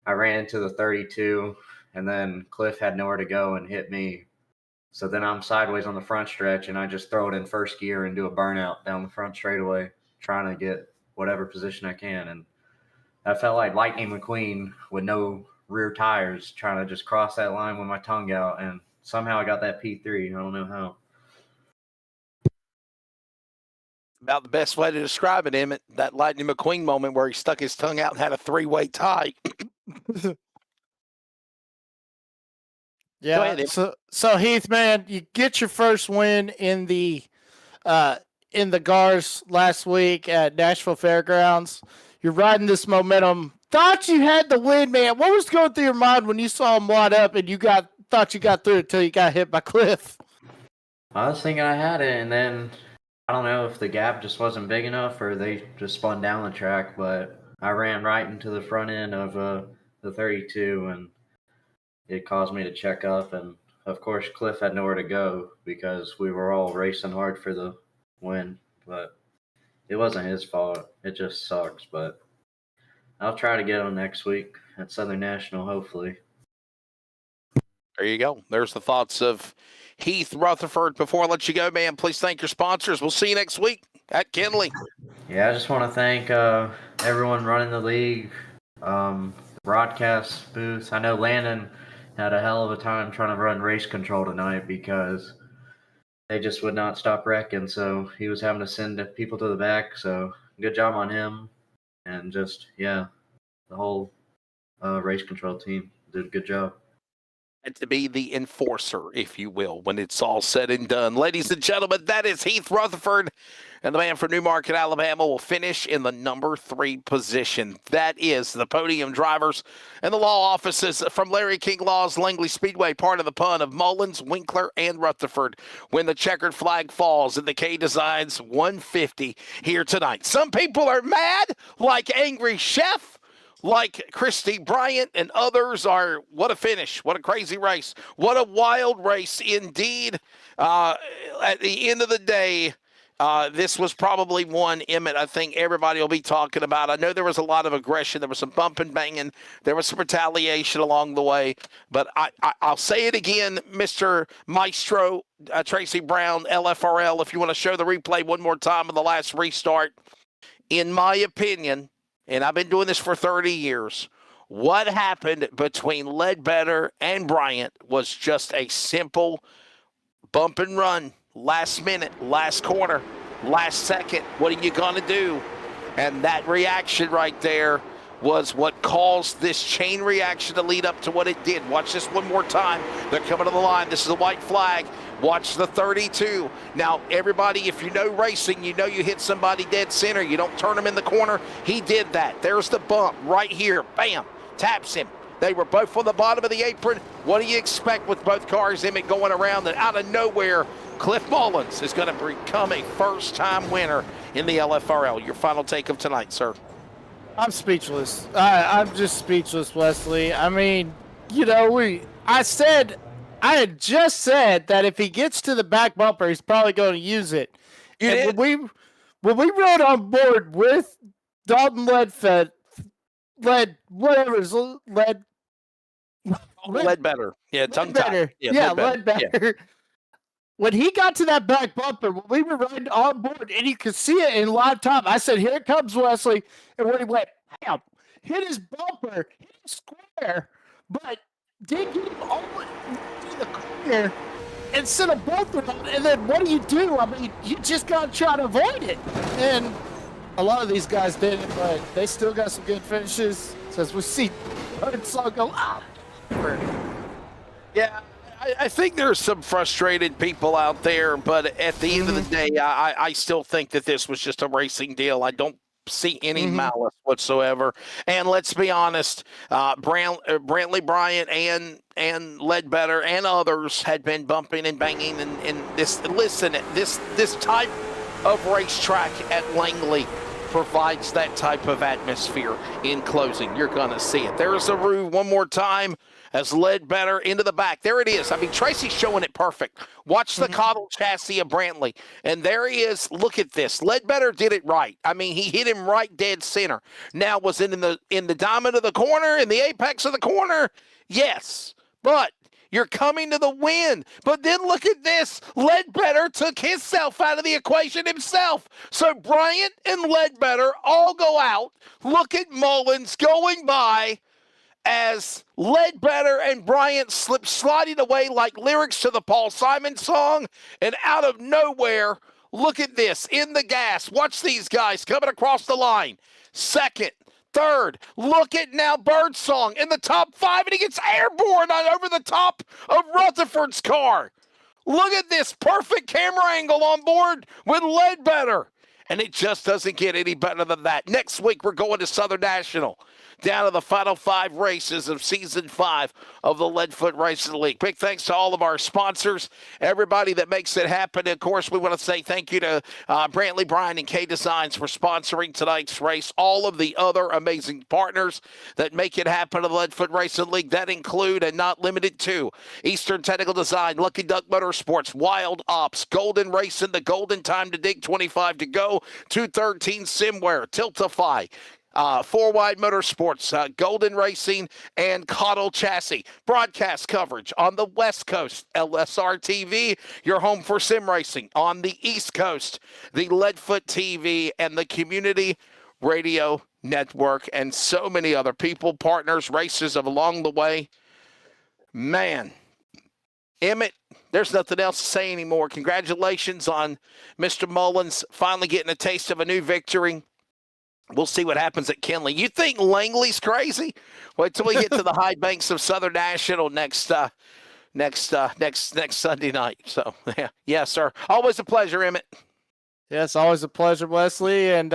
I ran into the 32, and then Cliff had nowhere to go and hit me. So then I'm sideways on the front stretch, and I just throw it in 1st gear and do a burnout down the front straightaway, trying to get whatever position I can. And I felt like Lightning McQueen with no rear tires, trying to just cross that line with my tongue out, and somehow I got that P3. I don't know how. About the best way to describe it, Emmett, that Lightning McQueen moment where he stuck his tongue out and had a 3-way tie. Yeah. Go ahead, So Heath, man, you get your first win in the GARS last week at Nashville Fairgrounds. You're riding this momentum thought you had the win, man. What was going through your mind when you saw him wad up and thought you got through it until you got hit by Cliff? I was thinking I had it, and then I don't know if the gap just wasn't big enough or they just spun down the track, but I ran right into the front end of the 32, and it caused me to check up. And of course, Cliff had nowhere to go because we were all racing hard for the win, but it wasn't his fault. It just sucks, but I'll try to get on next week at Southern National, hopefully. There you go. There's the thoughts of Heath Rutherford. Before I let you go, man, please thank your sponsors. We'll see you next week at Kinley. Yeah, I just want to thank everyone running the league, broadcast booth. I know Landon had a hell of a time trying to run race control tonight because they just would not stop wrecking. So he was having to send people to the back. So good job on him. And just, yeah, the whole race control team did a good job. And to be the enforcer, if you will, when it's all said and done. Ladies and gentlemen, that is Heath Rutherford. And the man from Newmarket, Alabama, will finish in the number 3 position. That is the podium drivers and the law offices from Larry King Law's Langley Speedway, part of the pun of Mullins, Winkler, and Rutherford, when the checkered flag falls in the K-Designs 150 here tonight. Some people are mad, like Angry Chef, like Christy Bryant, and others are, what a finish, what a crazy race, what a wild race indeed. At the end of the day, this was probably one, Emmett, I think everybody will be talking about. I know there was a lot of aggression. There was some bumping, banging. There was some retaliation along the way. But I'll say it again, Mr. Maestro, Tracy Brown, LFRL, if you want to show the replay one more time of the last restart. In my opinion, and I've been doing this for 30 years, what happened between Ledbetter and Bryant was just a simple bump and run. Last minute, last corner, last second, what are you going to do? And that reaction right there was what caused this chain reaction to lead up to what it did. Watch this one more time. They're coming to the line. This is a white flag. Watch the 32. Now, everybody, if you know racing, you know you hit somebody dead center. You don't turn them in the corner. He did that. There's the bump right here. Bam. Taps him. They were both on the bottom of the apron. What do you expect with both cars, Emmett, going around? And out of nowhere, Cliff Mullins is going to become a first-time winner in the LFRL. Your final take of tonight, sir. I'm speechless. I'm just speechless, Wesley. I mean, you know, I had just said that if he gets to the back bumper, he's probably going to use it. And when we rode on board with Dalton Ledbetter. Yeah, tongue-tied. Ledbetter. Yeah. When he got to that back bumper, when we were riding on board, and you could see it in live time, I said, here comes Wesley. And when he went, bam, hit his bumper, hit him square, but did get him all to the corner and sent them both around. And then what do? I mean, you just got to try to avoid it. And a lot of these guys didn't, but they still got some good finishes. As we see Birdsong go up. Yeah. I think there's some frustrated people out there, but at the end of the day, I still think that this was just a racing deal. I don't see any malice whatsoever. And let's be honest, Brantley Bryant and Ledbetter and others had been bumping and banging. And this type of racetrack at Langley provides that type of atmosphere in closing. You're going to see it. There's a Rue one more time as Ledbetter into the back. There it is. I mean, Tracy's showing it perfect. Watch the coddle chassis of Brantley. And there he is. Look at this. Ledbetter did it right. I mean, he hit him right dead center. Now, was it in the diamond of the corner, in the apex of the corner? Yes. But you're coming to the win. But then look at this. Ledbetter took himself out of the equation himself. So Bryant and Ledbetter all go out. Look at Mullins going by as Ledbetter and Bryant sliding away like lyrics to the Paul Simon song. And out of nowhere, look at this. In the gas. Watch these guys coming across the line. Second. Third, look at now Birdsong in the top 5, and he gets airborne over the top of Rutherford's car. Look at this perfect camera angle on board with Ledbetter. And it just doesn't get any better than that. Next week, we're going to Southern National, down to the final 5 races of Season 5 of the Leadfoot Racing League. Big thanks to all of our sponsors, everybody that makes it happen. Of course, we want to say thank you to Brantley Bryan and K Designs for sponsoring tonight's race. All of the other amazing partners that make it happen in the Leadfoot Racing League, that include and not limited to Eastern Technical Design, Lucky Duck Motorsports, Wild Ops, Golden Racing, the Golden Time to Dig, 25 to go, 213 Simware, Tiltify, 4Wide Motorsports, Golden Racing, and Cottle Chassis. Broadcast coverage on the West Coast, LSRTV, your home for sim racing. On the East Coast, the Leadfoot TV and the Community Radio Network, and so many other people, partners, races along the way. Man, Emmett, there's nothing else to say anymore. Congratulations on Mr. Mullins finally getting a taste of a new victory. We'll see what happens at Kinley. You think Langley's crazy? Wait till we get to the high banks of Southern National next Sunday night. So, yeah, yes, sir. Always a pleasure, Emmett. Yes, always a pleasure, Wesley, and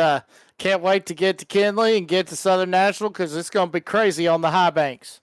can't wait to get to Kinley and get to Southern National because it's going to be crazy on the high banks.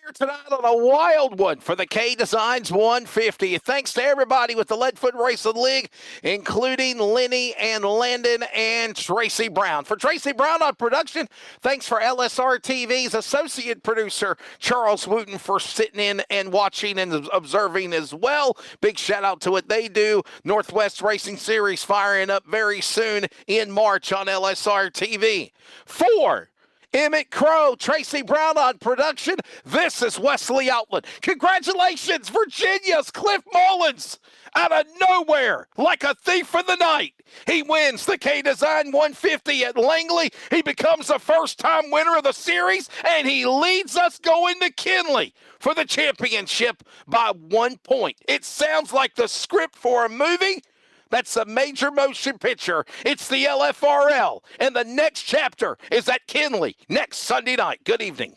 Here tonight on a wild one for the K Designs 150. Thanks to everybody with the Leadfoot Racing League, including Lenny and Landon and Tracy Brown. For Tracy Brown on production, thanks for LSRTV's associate producer, Charles Wooten, for sitting in and watching and observing as well. Big shout out to what they do. Northwest Racing Series firing up very soon in March on LSRTV. For Emmett Crow, Tracy Brown on production. This is Wesley Outland. Congratulations, Virginia's Cliff Mullins. Out of nowhere, like a thief in the night, he wins the K-Design 150 at Langley. He becomes the first-time winner of the series, and he leads us going to Kinley for the championship by 1 point. It sounds like the script for a movie. That's a major motion picture. It's the LFRL, and the next chapter is at Kinley next Sunday night. Good evening.